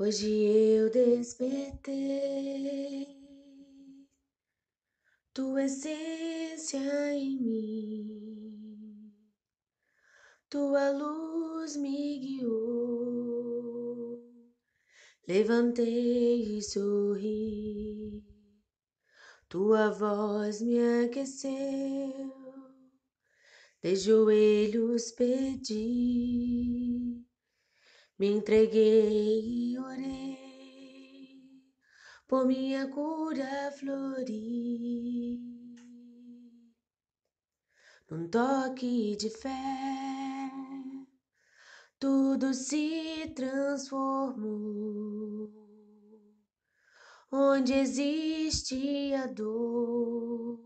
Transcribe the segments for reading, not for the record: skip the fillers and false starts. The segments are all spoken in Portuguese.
Hoje eu despertei, tua essência em mim, tua luz me guiou, levantei e sorri, tua voz me aqueceu, de joelhos pedi, me entreguei e orei, por minha cura florir. Num toque de fé, tudo se transformou. Onde existe a dor,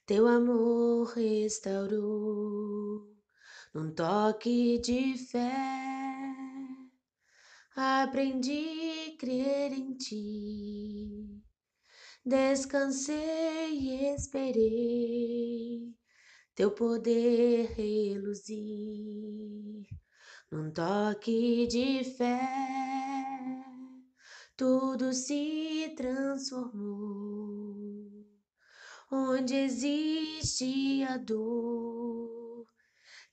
teu amor restaurou. Num toque de fé, aprendi a crer em ti. Descansei e esperei teu poder reluzir. Num toque de fé, tudo se transformou. Onde existe a dor,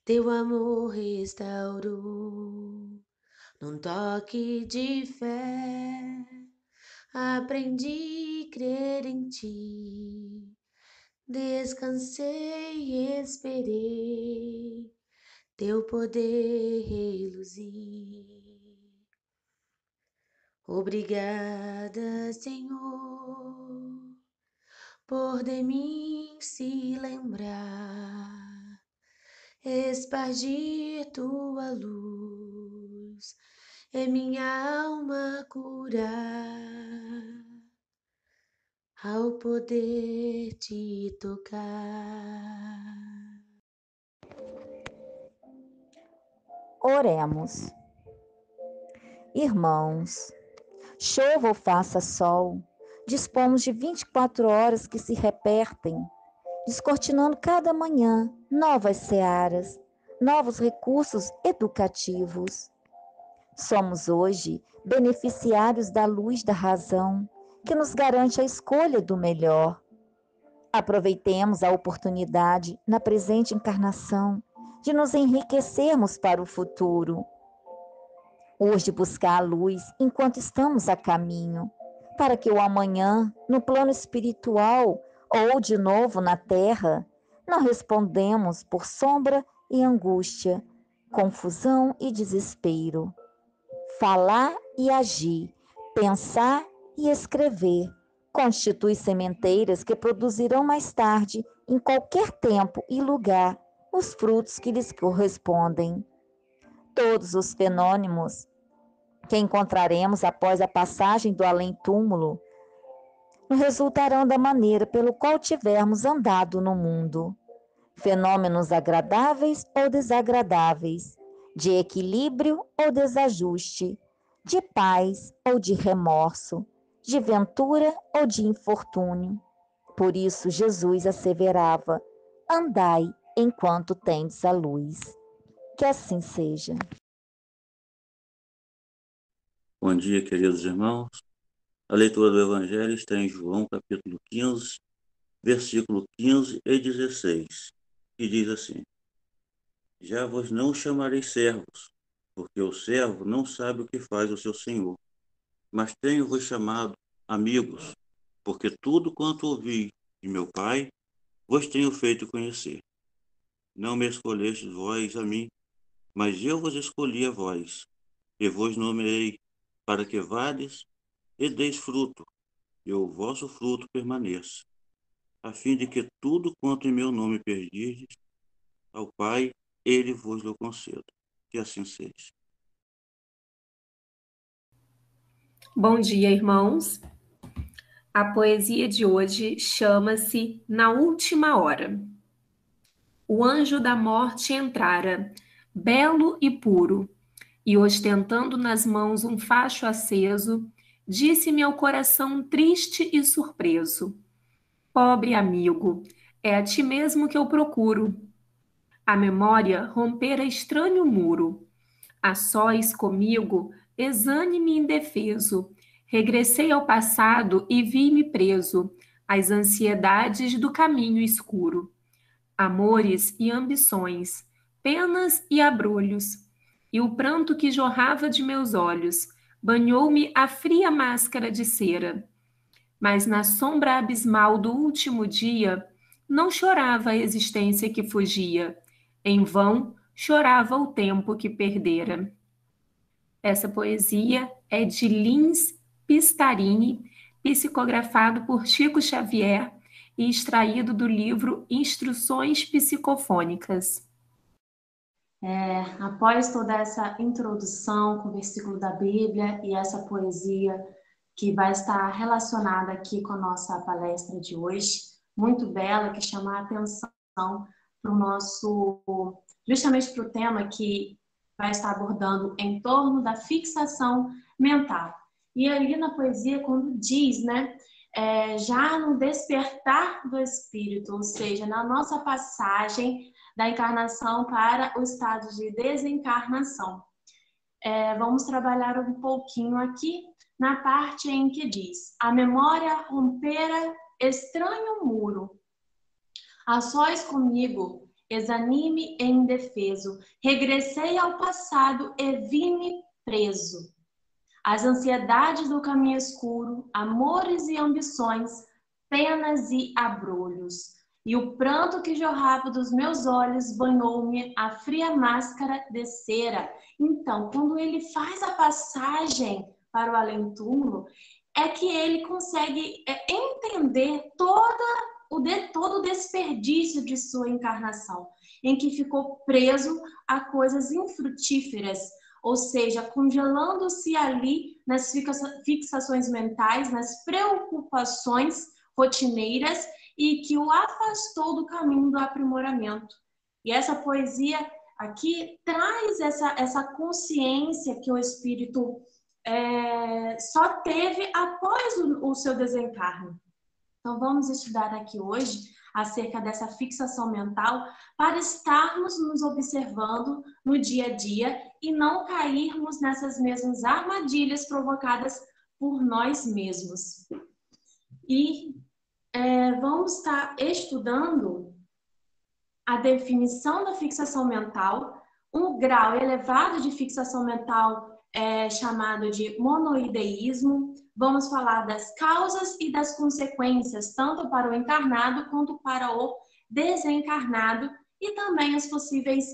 teu amor restaurou. Num toque de fé, aprendi a crer em ti. Descansei e esperei teu poder reluzir. Obrigada, Senhor, por de mim se lembrar, espargir tua luz e minha alma curar, ao poder te tocar. Oremos. Irmãos, chova ou faça sol, dispomos de 24 horas que se repertem, descortinando cada manhã novas searas, novos recursos educativos. Somos hoje beneficiários da luz da razão, que nos garante a escolha do melhor. Aproveitemos a oportunidade, na presente encarnação, de nos enriquecermos para o futuro. Hoje buscar a luz enquanto estamos a caminho, para que o amanhã, no plano espiritual ou de novo na terra, não respondemos por sombra e angústia, confusão e desespero. Falar e agir, pensar e escrever, constitui sementeiras que produzirão mais tarde, em qualquer tempo e lugar, os frutos que lhes correspondem. Todos os fenômenos que encontraremos após a passagem do além-túmulo resultarão da maneira pelo qual tivermos andado no mundo. Fenômenos agradáveis ou desagradáveis, de equilíbrio ou desajuste, de paz ou de remorso, de ventura ou de infortúnio. Por isso Jesus asseverava: andai enquanto tendes a luz. Que assim seja. Bom dia, queridos irmãos. A leitura do Evangelho está em João, capítulo 15, versículo 15 e 16, que diz assim: Já vos não chamarei servos, porque o servo não sabe o que faz o seu senhor, mas tenho-vos chamado amigos, porque tudo quanto ouvi de meu Pai, vos tenho feito conhecer. Não me escolhestes vós a mim, mas eu vos escolhi a vós, e vos nomeei para que vades e deis fruto, e o vosso fruto permaneça, a fim de que tudo quanto em meu nome pedirdes ao Pai, ele vos lo conceda. Que assim seja. Bom dia, irmãos. A poesia de hoje chama-se Na Última Hora. O anjo da morte entrara, belo e puro, e ostentando nas mãos um facho aceso, disse-me ao coração triste e surpreso: Pobre amigo, é a ti mesmo que eu procuro. A memória rompera estranho muro. A sós comigo, exânime e indefeso, regressei ao passado e vi-me preso às ansiedades do caminho escuro, amores e ambições, penas e abrolhos, e o pranto que jorrava de meus olhos banhou-me a fria máscara de cera. Mas na sombra abismal do último dia, não chorava a existência que fugia, em vão chorava o tempo que perdera. Essa poesia é de Lins Pistarini, psicografado por Chico Xavier e extraído do livro Instruções Psicofônicas. Após toda essa introdução com o versículo da Bíblia e essa poesia que vai estar relacionada aqui com a nossa palestra de hoje, muito bela, que chama a atenção para o nosso, justamente para o tema que vai estar abordando em torno da fixação mental. E ali na poesia, quando diz, né, já no despertar do espírito, ou seja, na nossa passagem da encarnação para o estado de desencarnação. Vamos trabalhar um pouquinho aqui na parte em que diz: a memória rompera estranho muro, a sós comigo, exanime e indefeso, regressei ao passado e vi-me preso. As ansiedades do caminho escuro, amores e ambições, penas e abrolhos. E o pranto que jorrava dos meus olhos banhou-me a fria máscara de cera. Então, quando ele faz a passagem para o além-túmulo, é que ele consegue entender todo o desperdício de sua encarnação, em que ficou preso a coisas infrutíferas, ou seja, congelando-se ali nas fixações mentais, nas preocupações rotineiras e que o afastou do caminho do aprimoramento. E essa poesia aqui traz essa consciência que o espírito só teve após o seu desencarne. Então, vamos estudar aqui hoje acerca dessa fixação mental para estarmos nos observando no dia a dia e não cairmos nessas mesmas armadilhas provocadas por nós mesmos. E vamos estar estudando a definição da fixação mental, um grau elevado de fixação mental chamado de monoideísmo. Vamos falar das causas e das consequências, tanto para o encarnado quanto para o desencarnado, e também os possíveis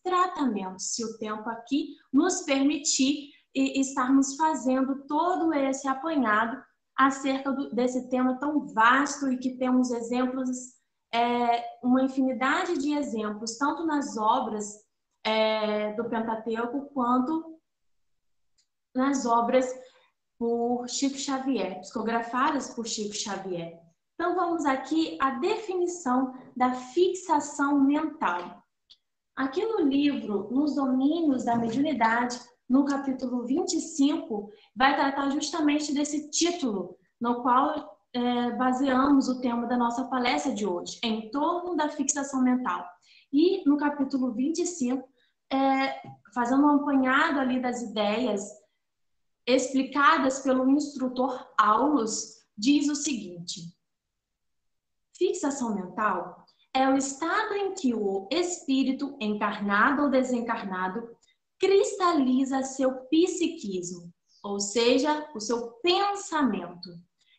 tratamentos, se o tempo aqui nos permitir estarmos fazendo todo esse apanhado acerca desse tema tão vasto e que temos exemplos, uma infinidade de exemplos, tanto nas obras do Pentateuco quanto nas obras por Chico Xavier, psicografadas por Chico Xavier. Então, vamos aqui à definição da fixação mental. Aqui no livro, Nos Domínios da Mediunidade, no capítulo 25, vai tratar justamente desse título, no qual baseamos o tema da nossa palestra de hoje, em torno da fixação mental. E no capítulo 25, fazendo um apanhado ali das ideias explicadas pelo instrutor Aulus, diz o seguinte: fixação mental é o estado em que o espírito, encarnado ou desencarnado, cristaliza seu psiquismo, ou seja, o seu pensamento,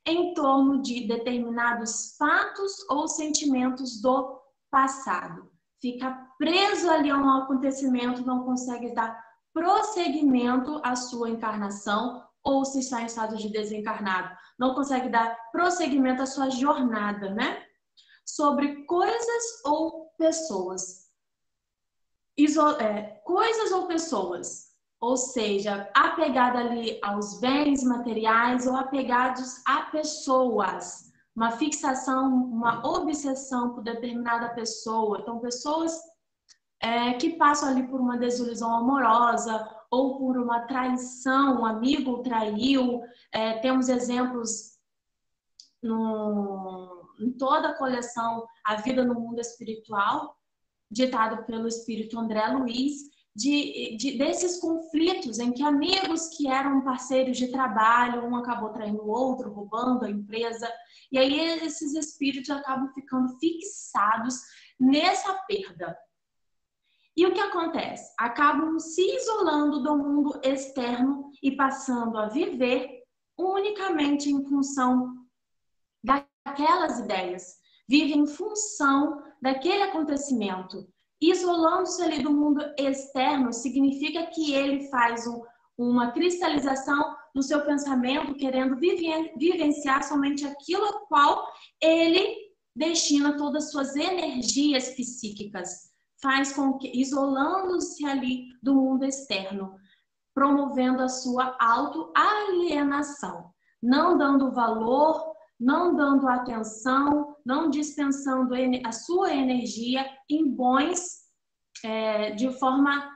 em torno de determinados fatos ou sentimentos do passado. Fica preso ali a um acontecimento, não consegue dar prosseguimento à sua encarnação, ou se está em estado de desencarnado, não consegue dar prosseguimento à sua jornada, né? Sobre coisas ou pessoas. Coisas ou pessoas, ou seja, apegado ali aos bens materiais ou apegados a pessoas. Uma fixação, uma obsessão por determinada pessoa. Então, pessoas que passam ali por uma desilusão amorosa ou por uma traição, um amigo traiu. Temos exemplos em toda a coleção A Vida no Mundo Espiritual, ditado pelo espírito André Luiz, desses conflitos em que amigos que eram parceiros de trabalho, um acabou traindo o outro, roubando a empresa, e aí esses espíritos acabam ficando fixados nessa perda. E o que acontece? Acabam se isolando do mundo externo e passando a viver unicamente em função daquelas ideias. Vive em função daquele acontecimento. Isolando-se ali do mundo externo significa que ele faz uma cristalização do seu pensamento, querendo vivenciar somente aquilo ao qual ele destina todas as suas energias psíquicas. Faz com que, isolando-se ali do mundo externo, promovendo a sua autoalienação, não dando valor, não dando atenção, não dispensando a sua energia em bons, de forma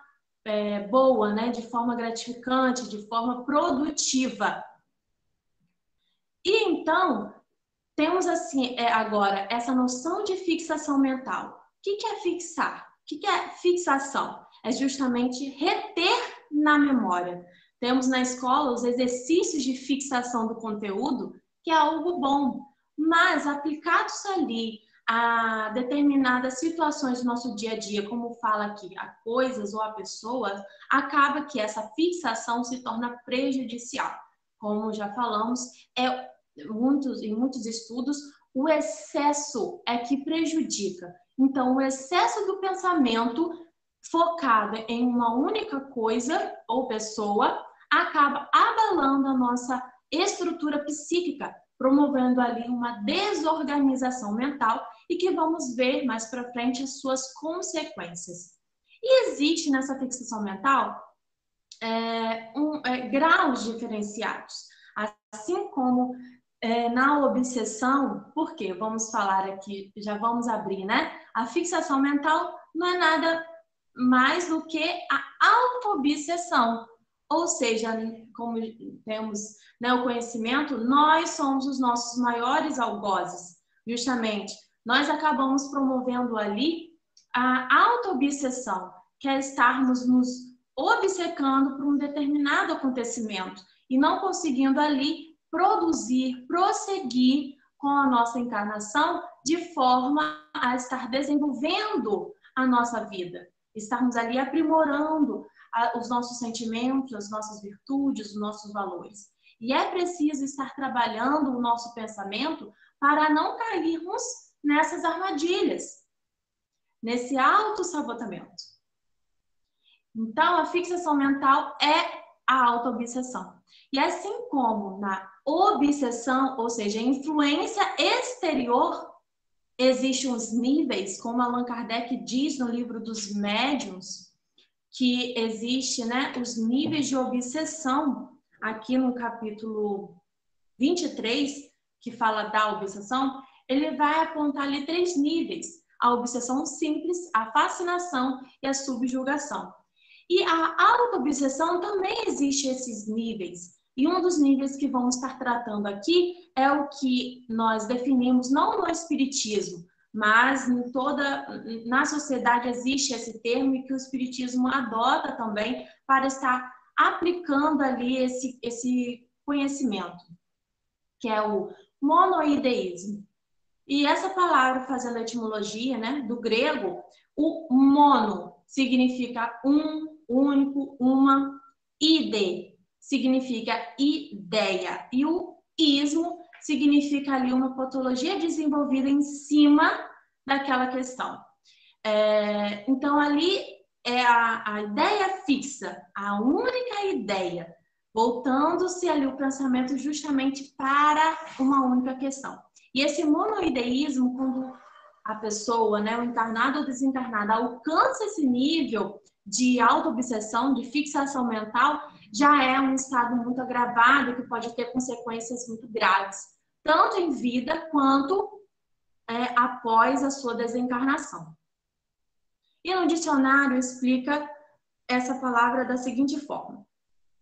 boa, né? De forma gratificante, de forma produtiva. E então, temos assim agora essa noção de fixação mental. O que é fixar? O que é fixação? É justamente reter na memória. Temos na escola os exercícios de fixação do conteúdo, que é algo bom, mas aplicados ali a determinadas situações do nosso dia a dia, como fala aqui, a coisas ou a pessoas, acaba que essa fixação se torna prejudicial. Como já falamos, em muitos estudos, o excesso é que prejudica. Então, o excesso do pensamento focado em uma única coisa ou pessoa acaba abalando a nossa estrutura psíquica, promovendo ali uma desorganização mental e que vamos ver mais para frente as suas consequências. E existe nessa fixação mental graus diferenciados, assim como na obsessão, porque vamos falar aqui, já vamos abrir, né? A fixação mental não é nada mais do que a auto-obsessão. Ou seja, como temos, né, o conhecimento, nós somos os nossos maiores algozes. Justamente, nós acabamos promovendo ali a auto-obsessão, que é estarmos nos obcecando por um determinado acontecimento e não conseguindo ali produzir, prosseguir com a nossa encarnação de forma a estar desenvolvendo a nossa vida, estarmos ali aprimorando os nossos sentimentos, as nossas virtudes, os nossos valores. E é preciso estar trabalhando o nosso pensamento para não cairmos nessas armadilhas, nesse autossabotamento. Então, a fixação mental é a auto-obsessão. E assim como na obsessão, ou seja, a influência exterior, existem os níveis, como Allan Kardec diz no livro dos médiuns, que existe, né, os níveis de obsessão, aqui no capítulo 23, que fala da obsessão, ele vai apontar ali 3 níveis: a obsessão simples, a fascinação e a subjugação. E a auto-obsessão também existe esses níveis. E um dos níveis que vamos estar tratando aqui é o que nós definimos não no espiritismo, mas na sociedade existe esse termo e que o espiritismo adota também para estar aplicando ali esse conhecimento, que é o monoideísmo. E essa palavra, fazendo a etimologia, né, do grego, o mono significa um, único, uma, ide significa ideia, e o ismo significa ali uma patologia desenvolvida em cima daquela questão. Então, ali é a ideia fixa, a única ideia, voltando-se ali o pensamento justamente para uma única questão. E esse monoideísmo, quando a pessoa, né, o encarnado ou desencarnado, alcança esse nível de auto-obsessão, de fixação mental, já é um estado muito agravado que pode ter consequências muito graves, tanto em vida quanto após a sua desencarnação. E no dicionário explica essa palavra da seguinte forma: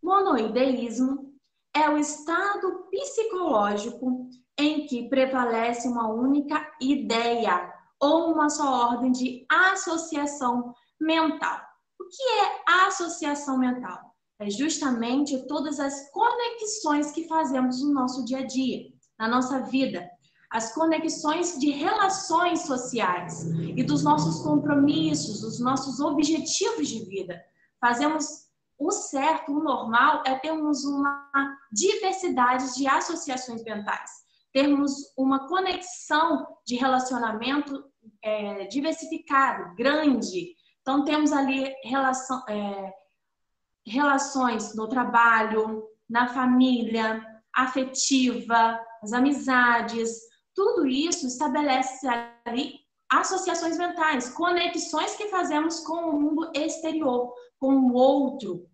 monoideísmo é o estado psicológico em que prevalece uma única ideia ou uma só ordem de associação mental. O O que é a associação mental? É justamente todas as conexões que fazemos no nosso dia a dia, na nossa vida. As conexões de relações sociais e dos nossos compromissos, dos nossos objetivos de vida. Fazemos o certo, o normal é termos uma diversidade de associações mentais, termos uma conexão de relacionamento diversificado, grande. Então, temos ali relações no trabalho, na família, afetiva, as amizades. Tudo isso estabelece ali associações mentais, conexões que fazemos com o mundo exterior, com o outro,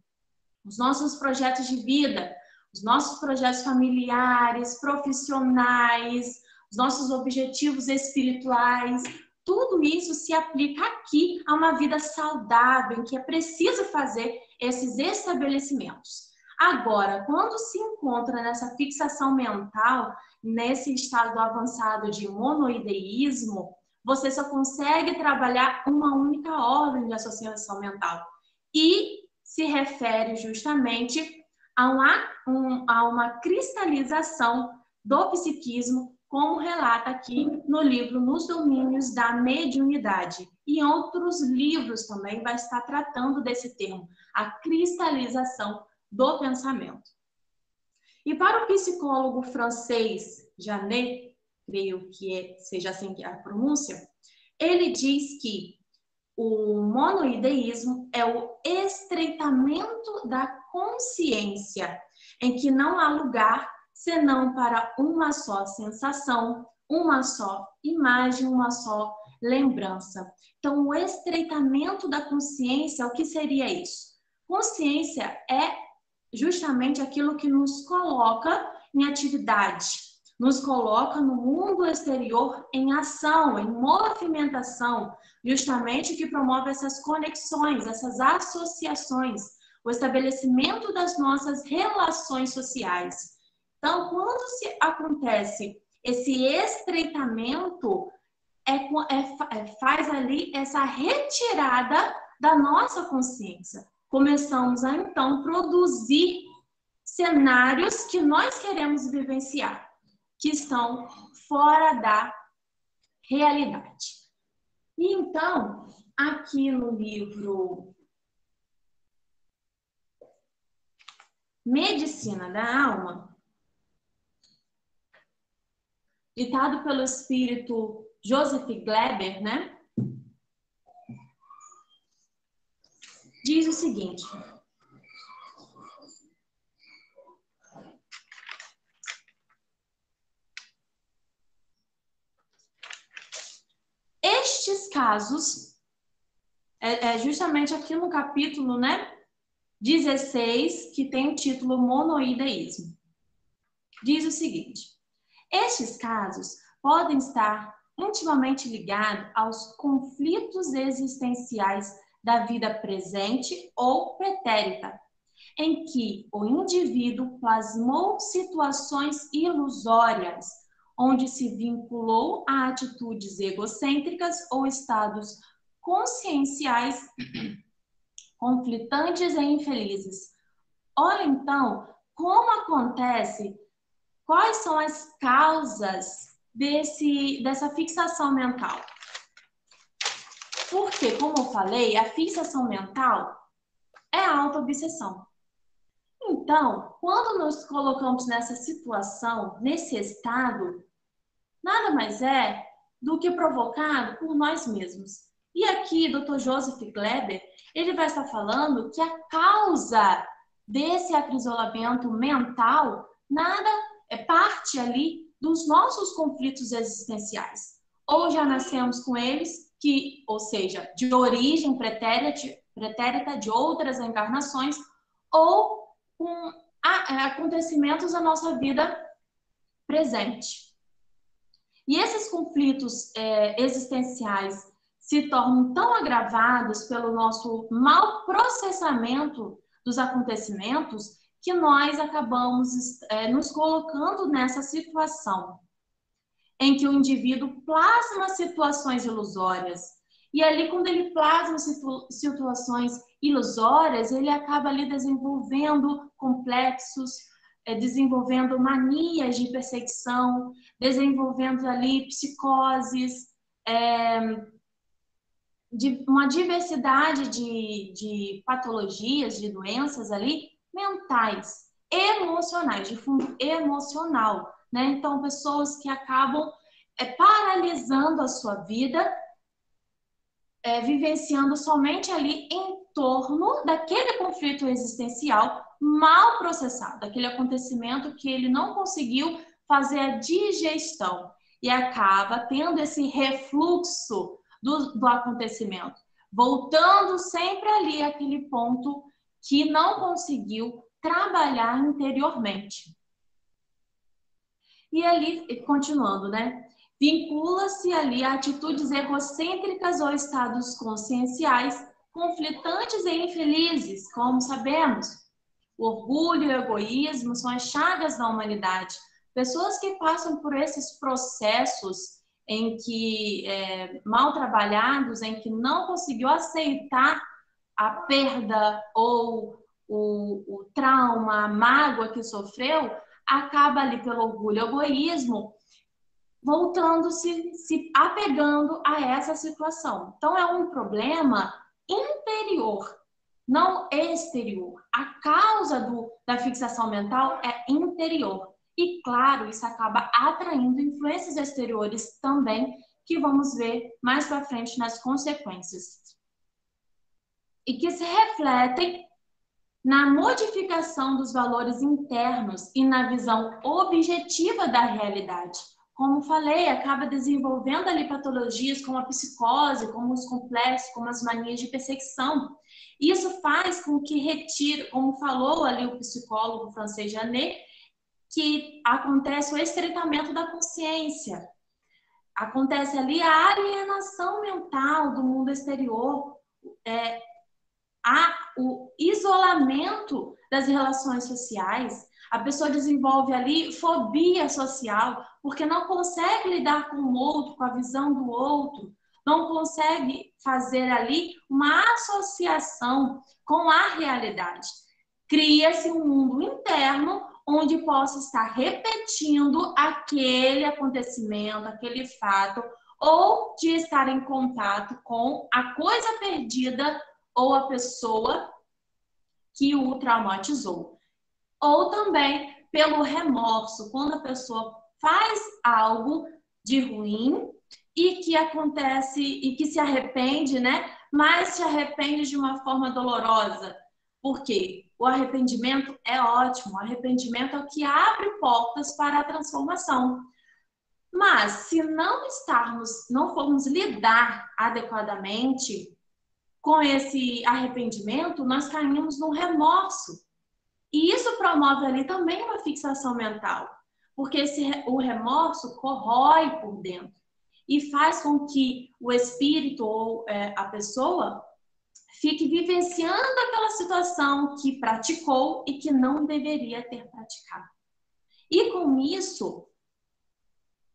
os nossos projetos de vida, os nossos projetos familiares, profissionais, os nossos objetivos espirituais. Tudo isso se aplica aqui a uma vida saudável, em que é preciso fazer esses estabelecimentos. Agora, quando se encontra nessa fixação mental, nesse estado avançado de monoideísmo, você só consegue trabalhar uma única ordem de associação mental. E se refere justamente a uma cristalização do psiquismo, como relata aqui no livro Nos Domínios da Mediunidade. E em outros livros também vai estar tratando desse termo, a cristalização do pensamento. E para o psicólogo francês Janet, creio que seja assim que é a pronúncia, ele diz que o monoideísmo é o estreitamento da consciência, em que não há lugar senão para uma só sensação, uma só imagem, uma só lembrança. Então, o estreitamento da consciência, o que seria isso? Consciência é justamente aquilo que nos coloca em atividade, nos coloca no mundo exterior em ação, em movimentação, justamente que promove essas conexões, essas associações, o estabelecimento das nossas relações sociais. Então, quando se acontece esse estreitamento, faz ali essa retirada da nossa consciência. Começamos a, então, produzir cenários que nós queremos vivenciar, que estão fora da realidade. E, então, aqui no livro Medicina da Alma, ditado pelo espírito Joseph Gleber, né? Diz o seguinte: estes casos, justamente aqui no capítulo, né, 16, que tem o título Monoideísmo, diz o seguinte: estes casos podem estar intimamente ligados aos conflitos existenciais da vida presente ou pretérita, em que o indivíduo plasmou situações ilusórias, onde se vinculou a atitudes egocêntricas ou estados conscienciais conflitantes e infelizes. Olha, então, como acontece, quais são as causas dessa fixação mental? Porque, como eu falei, a fixação mental é a auto-obsessão. Então, quando nos colocamos nessa situação, nesse estado, nada mais é do que provocado por nós mesmos. E aqui, Dr. Joseph Gleber, ele vai estar falando que a causa desse acrisolamento mental é parte ali dos nossos conflitos existenciais. Ou já nascemos com eles, ou seja, de origem pretérita de outras encarnações, ou com acontecimentos da nossa vida presente. E esses conflitos existenciais se tornam tão agravados pelo nosso mau processamento dos acontecimentos que nós acabamos nos colocando nessa situação em que o indivíduo plasma situações ilusórias. E ali, quando ele plasma situações ilusórias, ele acaba ali desenvolvendo complexos, desenvolvendo manias de perseguição, desenvolvendo ali psicoses, de uma diversidade de patologias, de doenças ali mentais, emocionais, de fundo emocional, né? Então, pessoas que acabam paralisando a sua vida, vivenciando somente ali em torno daquele conflito existencial mal processado, aquele acontecimento que ele não conseguiu fazer a digestão e acaba tendo esse refluxo do acontecimento, voltando sempre ali àquele ponto que não conseguiu trabalhar interiormente. E ali, continuando, né? Vincula-se ali a atitudes egocêntricas ou estados conscienciais conflitantes e infelizes, como sabemos. O orgulho e o egoísmo são as chagas da humanidade. Pessoas que passam por esses processos em que, mal trabalhados, em que não conseguiu aceitar a perda ou o trauma, a mágoa que sofreu, acaba ali pelo orgulho e egoísmo, voltando-se, se apegando a essa situação. Então, é um problema interior, não exterior. A causa da fixação mental é interior. E, claro, isso acaba atraindo influências exteriores também, que vamos ver mais para frente nas consequências. E que se refletem na modificação dos valores internos e na visão objetiva da realidade. Como falei, acaba desenvolvendo ali patologias como a psicose, como os complexos, como as manias de perseguição. Isso faz com que retire, como falou ali o psicólogo Francis Janet, que acontece o estreitamento da consciência. Acontece ali a alienação mental do mundo exterior, há o isolamento das relações sociais. A pessoa desenvolve ali fobia social, porque não consegue lidar com o outro, com a visão do outro, não consegue fazer ali uma associação com a realidade. Cria-se um mundo interno onde possa estar repetindo aquele acontecimento, aquele fato, ou de estar em contato com a coisa perdida ou a pessoa que o traumatizou. Ou também pelo remorso, quando a pessoa faz algo de ruim e que acontece e que se arrepende, né? Mas se arrepende de uma forma dolorosa. Por quê? O arrependimento é ótimo. O arrependimento é o que abre portas para a transformação. Mas se não formos lidar adequadamente com esse arrependimento, nós caímos no remorso. E isso promove ali também uma fixação mental, porque o remorso corrói por dentro e faz com que o espírito ou a pessoa fique vivenciando aquela situação que praticou e que não deveria ter praticado. E com isso,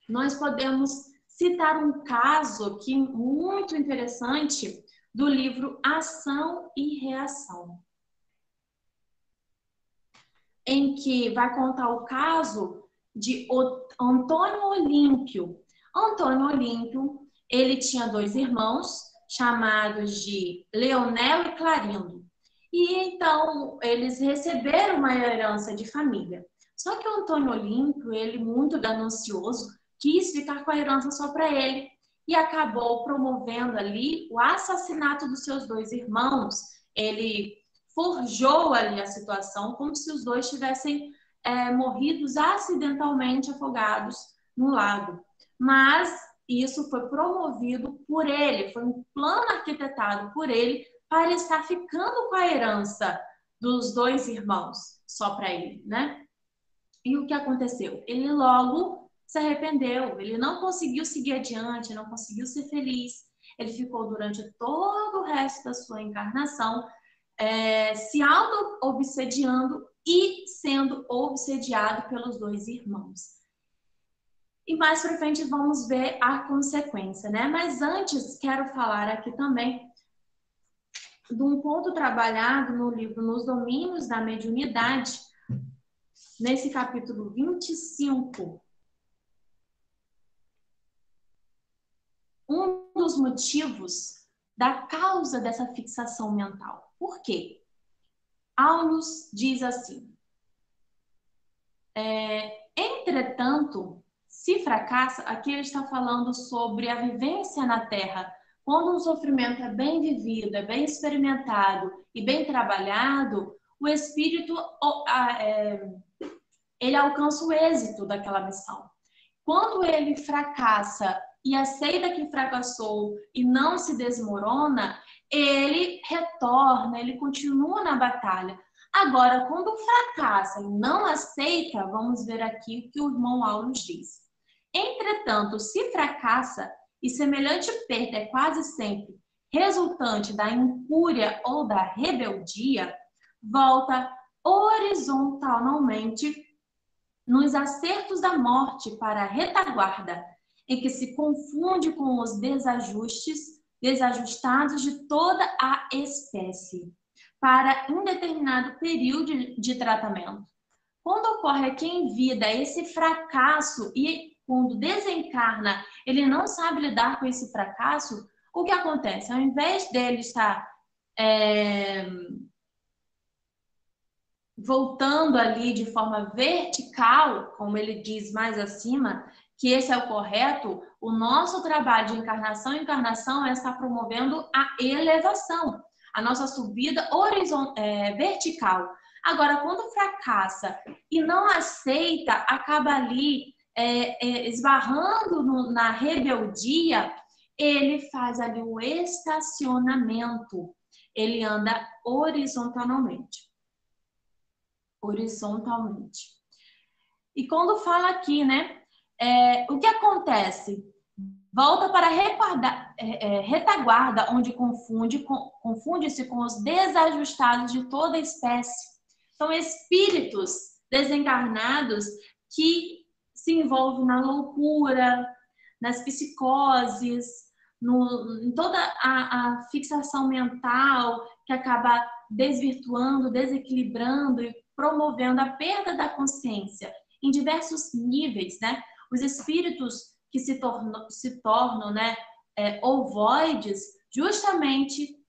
nós podemos citar um caso aqui muito interessante do livro Ação e Reação, em que vai contar o caso de Antônio Olímpio. Antônio Olímpio, ele tinha 2 irmãos, chamados de Leonel e Clarindo. E então, eles receberam uma herança de família. Só que o Antônio Olímpio, ele muito ganancioso, quis ficar com a herança só para ele e acabou promovendo ali o assassinato dos seus 2 irmãos. Ele forjou ali a situação como se os 2 tivessem morridos acidentalmente afogados no lago. Mas isso foi promovido por ele, foi um plano arquitetado por ele para estar ficando com a herança dos 2 irmãos, só para ele, né? E o que aconteceu? Ele logo se arrependeu, ele não conseguiu seguir adiante, não conseguiu ser feliz. Ele ficou durante todo o resto da sua encarnação se auto-obsediando e sendo obsediado pelos 2 irmãos. E mais para frente vamos ver a consequência, né? Mas antes, quero falar aqui também de um ponto trabalhado no livro Nos Domínios da Mediunidade, nesse capítulo 25. Um dos motivos da causa dessa fixação mental. Por quê? Aulus diz assim: entretanto, se fracassa, aqui ele está falando sobre a vivência na Terra. Quando um sofrimento é bem vivido, é bem experimentado e bem trabalhado, o espírito ele alcança o êxito daquela missão. Quando ele fracassa e aceita que fracassou e não se desmorona, ele retorna, ele continua na batalha. Agora, quando fracassa e não aceita, vamos ver aqui o que o irmão Aulus diz. Entretanto, se fracassa, e semelhante perda é quase sempre resultante da incúria ou da rebeldia, volta horizontalmente nos acertos da morte para a retaguarda, em que se confunde com os desajustados de toda a espécie, para um determinado período de tratamento. Quando ocorre aqui em vida esse fracasso e quando desencarna, ele não sabe lidar com esse fracasso, o que acontece? Ao invés dele estar voltando ali de forma vertical, como ele diz mais acima, que esse é o correto, o nosso trabalho de encarnação em encarnação é estar promovendo a elevação, a nossa subida vertical. Agora, quando fracassa e não aceita, acaba ali esbarrando na rebeldia, ele faz ali o estacionamento, ele anda horizontalmente. E quando fala aqui, né, o que acontece? Volta para a retaguarda, onde confunde-se com os desajustados de toda espécie. São espíritos desencarnados que se envolvem na loucura, nas psicoses, em toda a fixação mental que acaba desvirtuando, desequilibrando e promovendo a perda da consciência em diversos níveis, né? Os espíritos que se tornam né, ovoides, justamente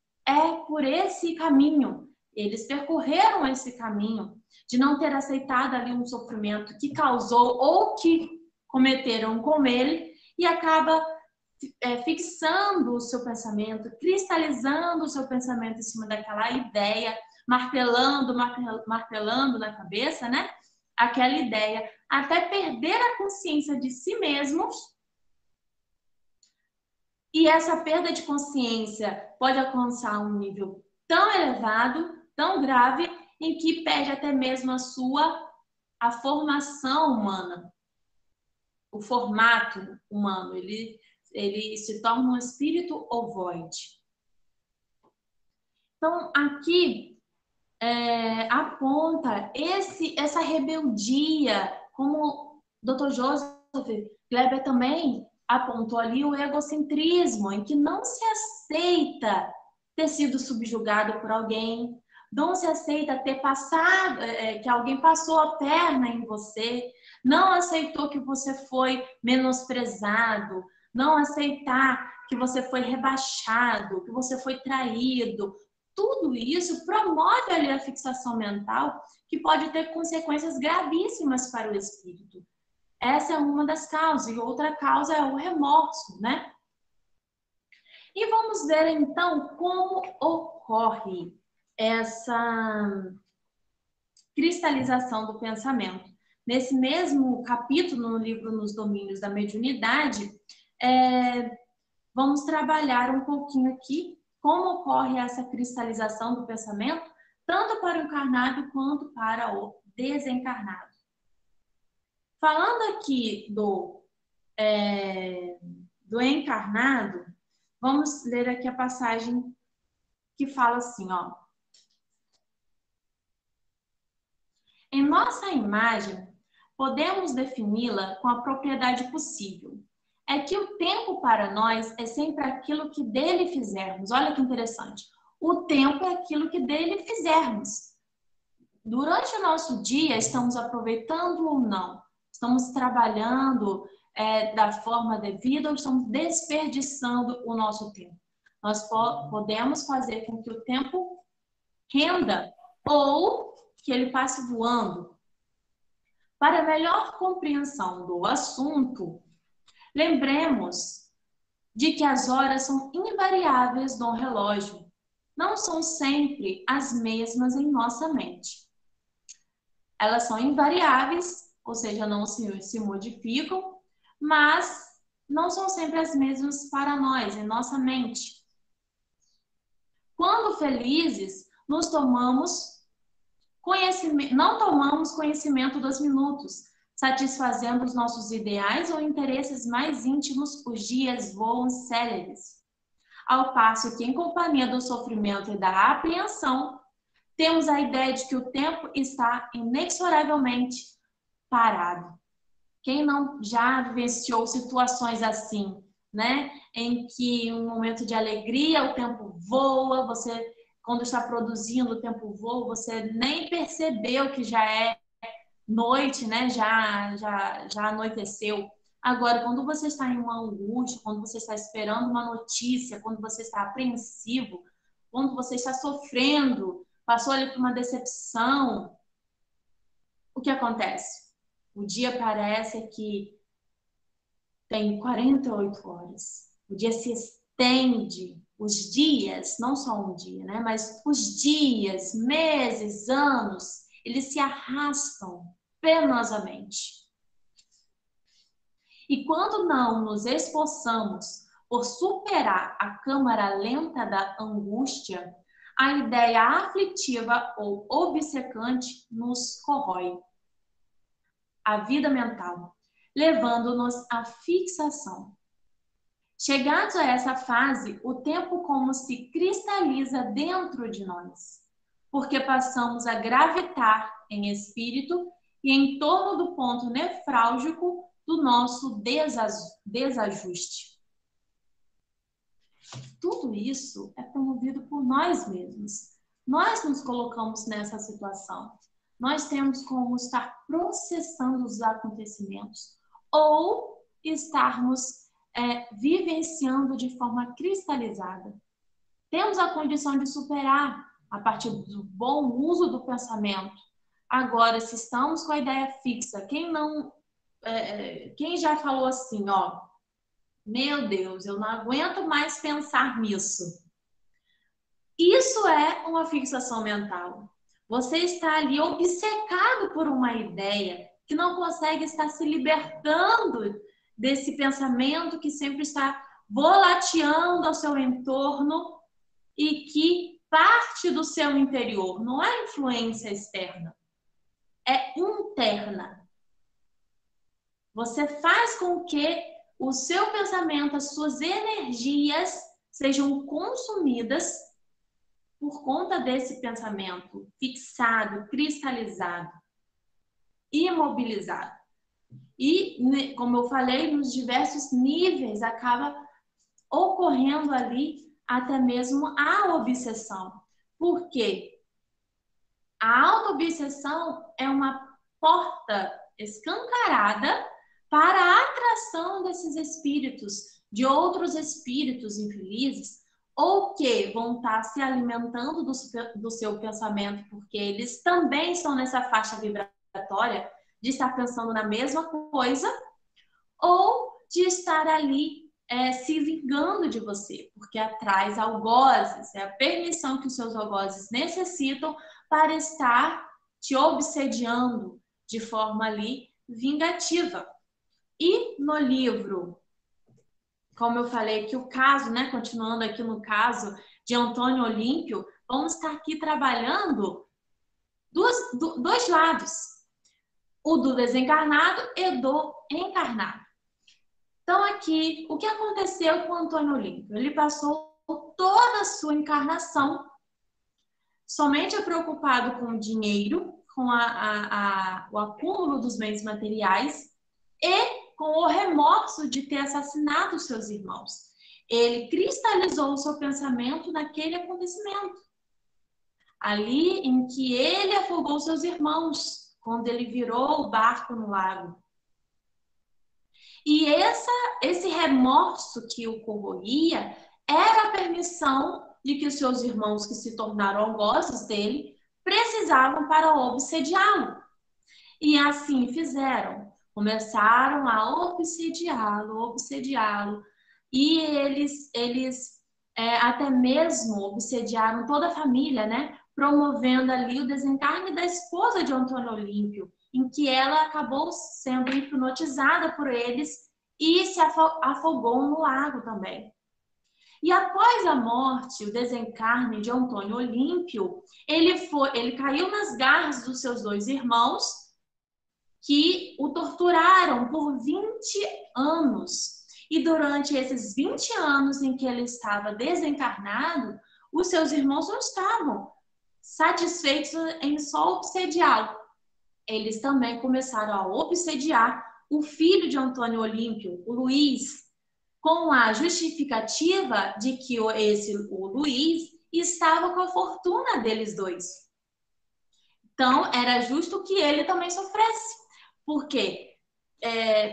por esse caminho. Eles percorreram esse caminho de não ter aceitado ali um sofrimento que causou ou que cometeram com ele e acaba fixando o seu pensamento, cristalizando o seu pensamento em cima daquela ideia, martelando na cabeça, né? Aquela ideia, até perder a consciência de si mesmos. E essa perda de consciência pode alcançar um nível tão elevado, tão grave, em que perde até mesmo a formação humana, o formato humano. Ele se torna um espírito ovoide. Então, aqui aponta essa rebeldia, como o Dr. Joseph Kleber também apontou ali, o egocentrismo, em que não se aceita ter sido subjugado por alguém, não se aceita ter passado, que alguém passou a perna em você, não aceitou que você foi menosprezado, não aceitar que você foi rebaixado, que você foi traído. Tudo isso promove ali a fixação mental, que pode ter consequências gravíssimas para o espírito. Essa é uma das causas, e outra causa é o remorso, né? E vamos ver então como ocorre essa cristalização do pensamento. Nesse mesmo capítulo, no livro Nos Domínios da Mediunidade, vamos trabalhar um pouquinho aqui como ocorre essa cristalização do pensamento, tanto para o encarnado quanto para o desencarnado. Falando aqui do encarnado, vamos ler aqui a passagem que fala assim, ó. Em nossa imagem, podemos defini-la com a propriedade possível. É que o tempo para nós é sempre aquilo que dele fizermos. Olha que interessante. O tempo é aquilo que dele fizermos. Durante o nosso dia, estamos aproveitando ou não? Estamos trabalhando da forma devida ou estamos desperdiçando o nosso tempo? Nós podemos fazer com que o tempo renda ou que ele passe voando. Para melhor compreensão do assunto, lembremos de que as horas são invariáveis no relógio. Não são sempre as mesmas em nossa mente. Elas são invariáveis, ou seja, não se modificam, mas não são sempre as mesmas para nós, em nossa mente. Quando felizes, não tomamos conhecimento dos minutos, satisfazendo os nossos ideais ou interesses mais íntimos, os dias voam céleres. Ao passo que, em companhia do sofrimento e da apreensão, temos a ideia de que o tempo está inexoravelmente parado. Quem não já vivenciou situações assim, né? Em que em um momento de alegria o tempo voa, você, quando está produzindo, o tempo voa, você nem percebeu que já é noite, né? Já anoiteceu. Agora, quando você está em uma angústia, quando você está esperando uma notícia, quando você está apreensivo, quando você está sofrendo, passou ali por uma decepção, o que acontece? O dia parece que tem 48 horas. O dia se estende. Os dias, não só um dia, né? Mas os dias, meses, anos, eles se arrastam penosamente. E quando não nos esforçamos por superar a câmara lenta da angústia, a ideia aflitiva ou obcecante nos corrói a vida mental, levando-nos à fixação. Chegados a essa fase, o tempo como se cristaliza dentro de nós, porque passamos a gravitar em espírito e em torno do ponto nefrálgico do nosso desajuste. Tudo isso é promovido por nós mesmos. Nós nos colocamos nessa situação. Nós temos como estar processando os acontecimentos ou estarmos vivenciando de forma cristalizada. Temos a condição de superar a partir do bom uso do pensamento. Agora, se estamos com a ideia fixa, quem já falou assim, ó, meu Deus, eu não aguento mais pensar nisso. Isso é uma fixação mental. Você está ali obcecado por uma ideia que não consegue estar se libertando desse pensamento que sempre está volateando ao seu entorno e que parte do seu interior. Não é influência externa, é interna. Você faz com que o seu pensamento, as suas energias sejam consumidas por conta desse pensamento fixado, cristalizado, imobilizado. E, como eu falei, nos diversos níveis acaba ocorrendo ali até mesmo a obsessão. Por quê? A auto-obsessão é uma porta escancarada para a atração desses espíritos, de outros espíritos infelizes, ou que vão estar se alimentando do seu pensamento, porque eles também estão nessa faixa vibratória de estar pensando na mesma coisa, ou de estar ali se vingando de você, porque atrás algozes, é a permissão que os seus algozes necessitam para estar te obsediando de forma ali vingativa. E no livro, como eu falei que o caso, né, continuando aqui no caso de Antônio Olímpio, vamos estar aqui trabalhando dois lados, o do desencarnado e do encarnado. Então aqui, o que aconteceu com Antônio Olímpio? Ele passou toda a sua encarnação somente preocupado com o dinheiro, com o acúmulo dos bens materiais e com o remorso de ter assassinado seus irmãos. ele cristalizou o seu pensamento naquele acontecimento. Ali em que ele afogou seus irmãos, quando ele virou o barco no lago. E esse remorso que o corroía era a permissão de que os seus irmãos que se tornaram algozes dele precisavam para obsediá-lo. E assim fizeram. Começaram a obsediá-lo. E eles até mesmo obsediaram toda a família, né? Promovendo ali o desencarne da esposa de Antônio Olímpio, em que ela acabou sendo hipnotizada por eles e se afogou no lago também. E após a morte, o desencarne de Antônio Olímpio, ele caiu nas garras dos seus dois irmãos, que o torturaram por 20 anos. E durante esses 20 anos em que ele estava desencarnado, os seus irmãos não estavam satisfeitos em só obsediá-lo. Eles também começaram a obsediar o filho de Antônio Olímpio, o Luiz, com a justificativa de que o Luiz estava com a fortuna deles dois. Então, era justo que ele também sofresse. Por quê?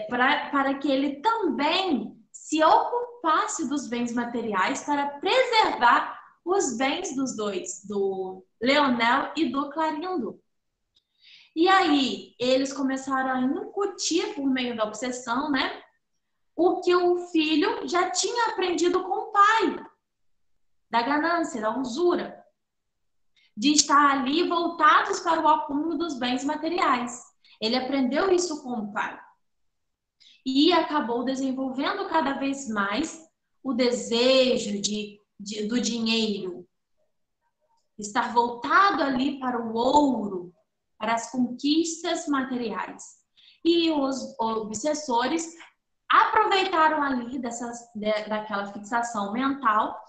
Para que ele também se ocupasse dos bens materiais para preservar os bens dos dois, do Leonel e do Clarindo. E aí, eles começaram a incutir por meio da obsessão, né? O que o filho já tinha aprendido com o pai, da ganância, da usura, de estar ali voltados para o acúmulo dos bens materiais. Ele aprendeu isso com o pai. E acabou desenvolvendo cada vez mais o desejo do dinheiro, estar voltado ali para o ouro, para as conquistas materiais. E os obsessores aproveitaram ali daquela fixação mental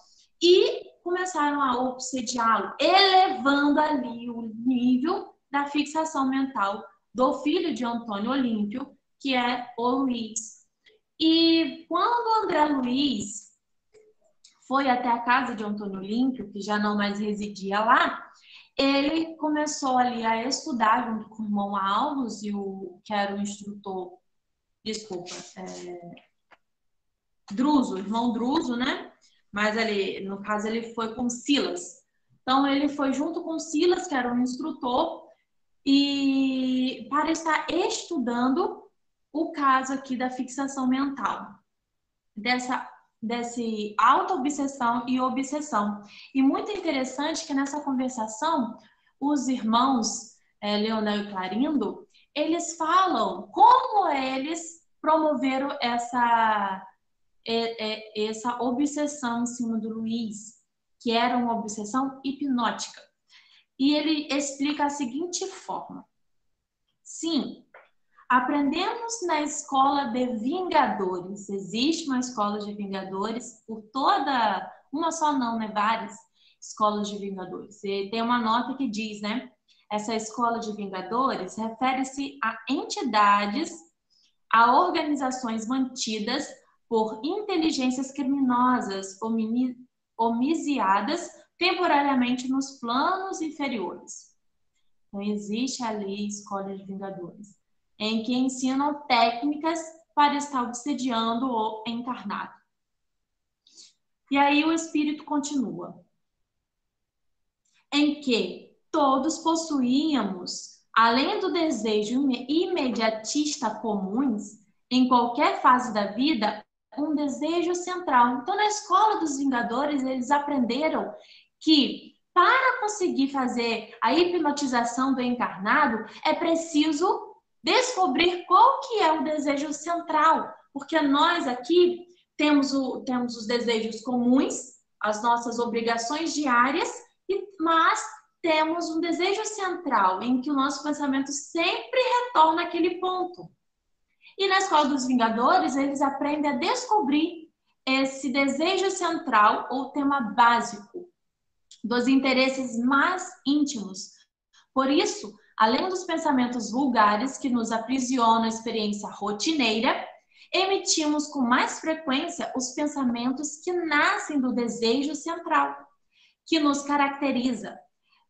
e começaram a obsediá-lo, elevando ali o nível da fixação mental do filho de Antônio Olímpio, que é o Luiz. E quando André Luiz foi até a casa de Antônio Olímpio, que já não mais residia lá, ele começou ali a estudar junto com o irmão Alves, que era o instrutor, Druso, irmão Druso, né? Mas no caso, ele foi com Silas. Então, ele foi junto com Silas, que era um instrutor, e para estar estudando o caso aqui da fixação mental, desse auto-obsessão e obsessão. E muito interessante que nessa conversação, os irmãos Leonel e Clarindo, eles falam como eles promoveram essa obsessão em cima do Luiz, que era uma obsessão hipnótica. E ele explica a seguinte forma: sim, aprendemos na escola de vingadores. Existe uma escola de vingadores por toda, uma só não, né? Várias escolas de vingadores. E tem uma nota que diz, né? Essa escola de vingadores refere-se a entidades, a organizações mantidas por inteligências criminosas homicidadas temporariamente nos planos inferiores. Então, existe ali escola de vingadores, em que ensinam técnicas para estar obsediando o encarnado. E aí o espírito continua. Em que todos possuíamos, além do desejo imediatista comuns, em qualquer fase da vida, um desejo central. Então, na escola dos vingadores, eles aprenderam que para conseguir fazer a hipnotização do encarnado, é preciso descobrir qual que é o desejo central, porque nós aqui temos os desejos comuns, as nossas obrigações diárias, mas temos um desejo central, em que o nosso pensamento sempre retorna àquele ponto. E na escola dos vingadores, eles aprendem a descobrir esse desejo central ou tema básico dos interesses mais íntimos. Por isso, além dos pensamentos vulgares que nos aprisionam a experiência rotineira, emitimos com mais frequência os pensamentos que nascem do desejo central, que nos caracteriza.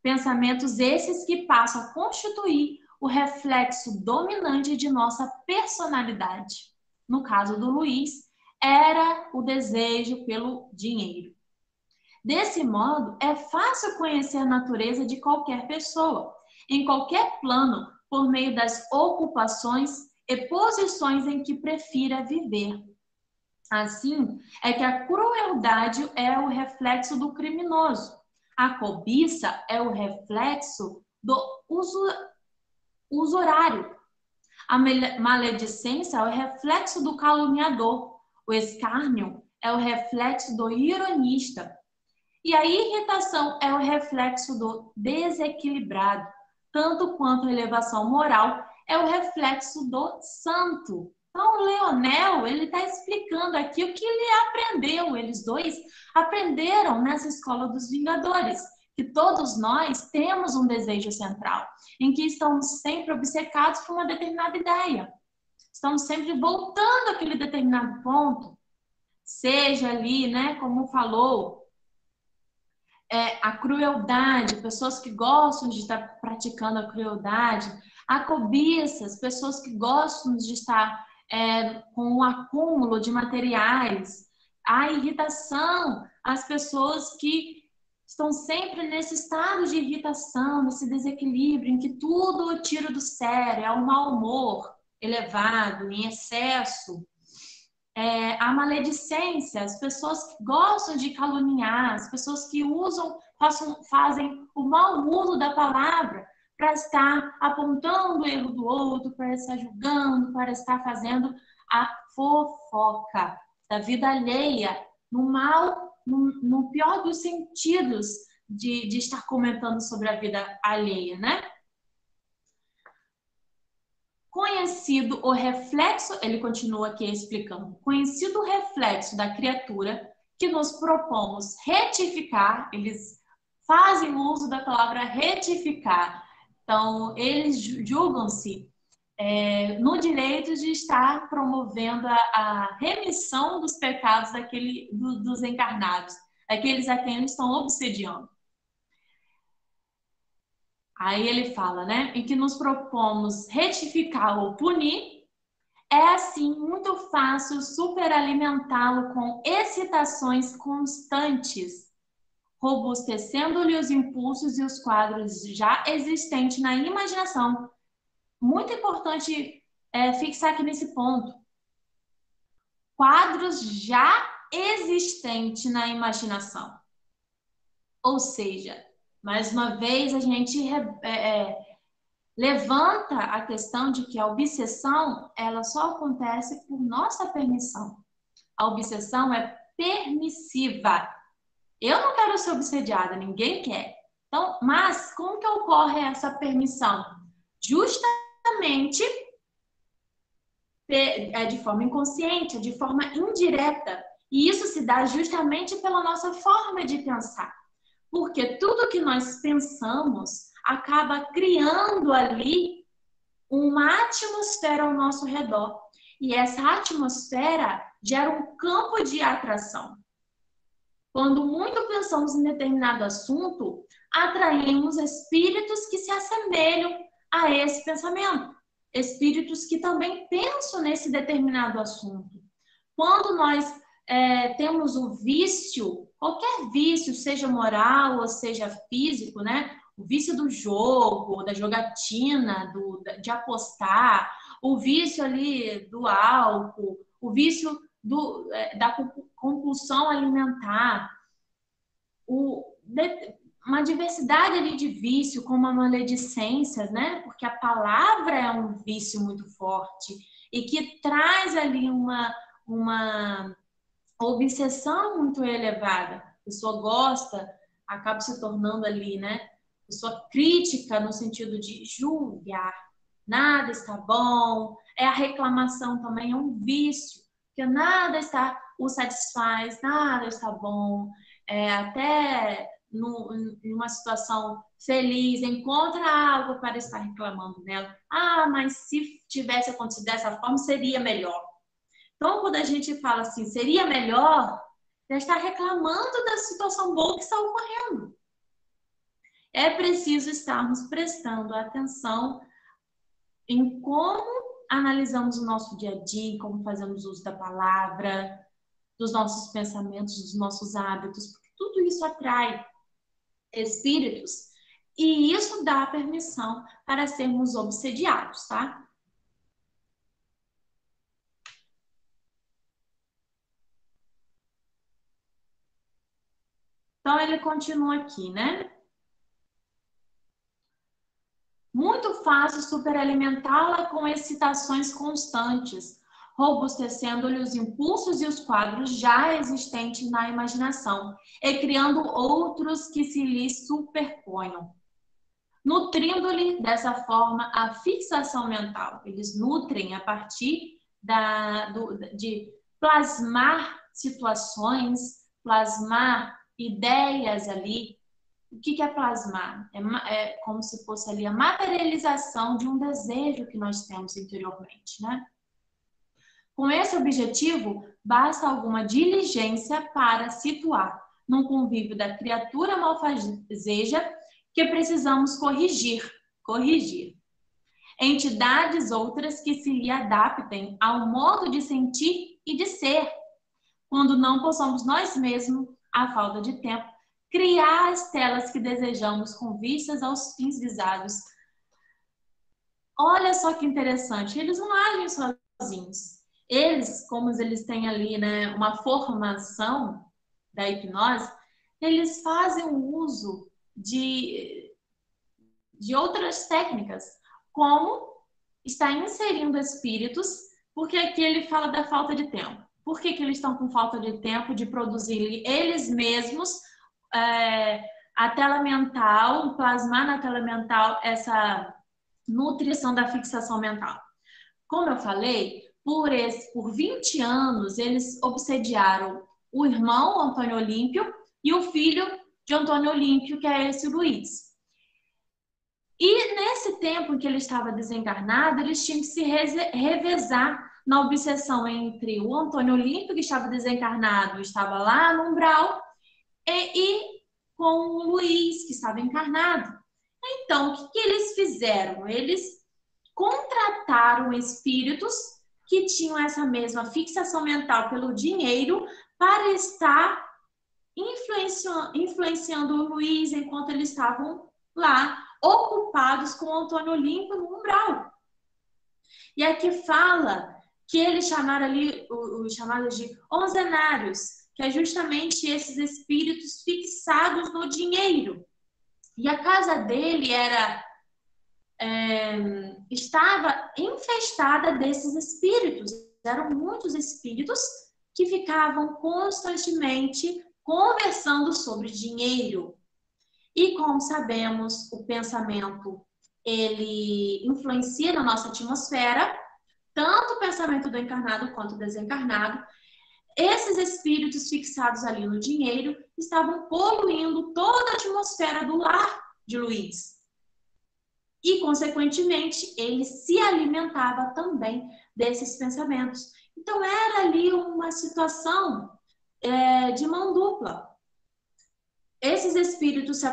Pensamentos esses que passam a constituir o reflexo dominante de nossa personalidade. No caso do Luiz, era o desejo pelo dinheiro. Desse modo, é fácil conhecer a natureza de qualquer pessoa, em qualquer plano, por meio das ocupações e posições em que prefira viver. Assim, é que a crueldade é o reflexo do criminoso. A cobiça é o reflexo do usurário. A maledicência é o reflexo do caluniador. O escárnio é o reflexo do ironista. E a irritação é o reflexo do desequilibrado, tanto quanto a elevação moral é o reflexo do santo. Então, o Leonel, ele está explicando aqui o que ele aprendeu. Eles dois aprenderam nessa escola dos Vingadores, que todos nós temos um desejo central, em que estamos sempre obcecados por uma determinada ideia. Estamos sempre voltando àquele determinado ponto, seja ali, né, como falou, a crueldade, pessoas que gostam de estar praticando a crueldade, a cobiça, as pessoas que gostam de estar com o acúmulo de materiais, a irritação, as pessoas que estão sempre nesse estado de irritação, nesse desequilíbrio, em que tudo tira do sério, é o mau humor elevado, em excesso. A maledicência, as pessoas que gostam de caluniar, as pessoas que fazem o mau uso da palavra para estar apontando o erro do outro, para estar julgando, para estar fazendo a fofoca da vida alheia, no pior dos sentidos de estar comentando sobre a vida alheia, né? Conhecido o reflexo, ele continua aqui explicando, conhecido o reflexo da criatura que nos propomos retificar, eles fazem uso da palavra retificar. Então, eles julgam-se no direito de estar promovendo a remissão dos pecados dos encarnados, daqueles a quem eles estão obsediando. Aí ele fala, né, em que nos propomos retificar ou punir, é assim muito fácil superalimentá-lo com excitações constantes, robustecendo-lhe os impulsos e os quadros já existentes na imaginação. Muito importante fixar aqui nesse ponto. Quadros já existentes na imaginação. Ou seja, mais uma vez a gente levanta a questão de que a obsessão ela só acontece por nossa permissão. A obsessão é permissiva. Eu não quero ser obsediada, ninguém quer. Então, mas como que ocorre essa permissão? Justamente de forma inconsciente, de forma indireta. E isso se dá justamente pela nossa forma de pensar. Porque tudo que nós pensamos acaba criando ali uma atmosfera ao nosso redor. E essa atmosfera gera um campo de atração. Quando muito pensamos em determinado assunto, atraímos espíritos que se assemelham a esse pensamento. Espíritos que também pensam nesse determinado assunto. Quando nós temos o vício, qualquer vício, seja moral ou seja físico, né? O vício do jogo, da jogatina, de apostar, o vício ali do álcool, o vício da compulsão alimentar, uma diversidade ali de vício, como a maledicência, né? Porque a palavra é um vício muito forte e que traz ali uma obsessão muito elevada. A pessoa gosta, acaba se tornando ali, né? Pessoa crítica no sentido de julgar. Nada está bom. A reclamação também é um vício, porque nada o satisfaz, nada está bom. Até numa situação feliz, encontra algo para estar reclamando dela. Ah, mas se tivesse acontecido dessa forma, seria melhor. Então, quando a gente fala assim, seria melhor, já está reclamando da situação boa que está ocorrendo. É preciso estarmos prestando atenção em como analisamos o nosso dia a dia, como fazemos uso da palavra, dos nossos pensamentos, dos nossos hábitos, porque tudo isso atrai espíritos e isso dá permissão para sermos obsediados, tá? Então, ele continua aqui, né? Muito fácil superalimentá-la com excitações constantes, robustecendo-lhe os impulsos e os quadros já existentes na imaginação, e criando outros que se lhe superponham, nutrindo-lhe dessa forma a fixação mental. Eles nutrem a partir de plasmar situações, plasmar ideias ali. O que é plasmar? É como se fosse ali a materialização de um desejo que nós temos interiormente, né? Com esse objetivo, basta alguma diligência para situar num convívio da criatura malfazeja que precisamos corrigir. Entidades outras que se lhe adaptem ao modo de sentir e de ser, quando não possamos nós mesmos, à falta de tempo, criar as telas que desejamos com vistas aos fins visados. Olha só que interessante, eles não agem sozinhos. Eles, como eles têm ali, né, uma formação da hipnose, eles fazem o uso de outras técnicas, como está inserindo espíritos, porque aqui ele fala da falta de tempo. Por que eles estão com falta de tempo de produzir eles mesmos a tela mental, plasmar na tela mental essa nutrição da fixação mental? Como eu falei, por 20 anos eles obsediaram o irmão Antônio Olímpio e o filho de Antônio Olímpio, que é esse Luiz. E nesse tempo em que ele estava desencarnado, eles tinham que se revezar na obsessão entre o Antônio Olímpio, que estava desencarnado, estava lá no umbral, e com o Luiz, que estava encarnado. Então, o que eles fizeram? Eles contrataram espíritos que tinham essa mesma fixação mental pelo dinheiro para estar influenciando o Luiz enquanto eles estavam lá, ocupados com o Antônio Olímpio no umbral. E aqui fala que eles chamaram ali os chamados de onzenários, que é justamente esses espíritos fixados no dinheiro. E a casa dele estava infestada desses espíritos. Eram muitos espíritos que ficavam constantemente conversando sobre dinheiro. E como sabemos, o pensamento ele influencia na nossa atmosfera, tanto o pensamento do encarnado quanto do desencarnado. Esses espíritos fixados ali no dinheiro estavam poluindo toda a atmosfera do lar de Luiz. E, consequentemente, ele se alimentava também desses pensamentos. Então, era ali uma situação de mão dupla. Esses espíritos se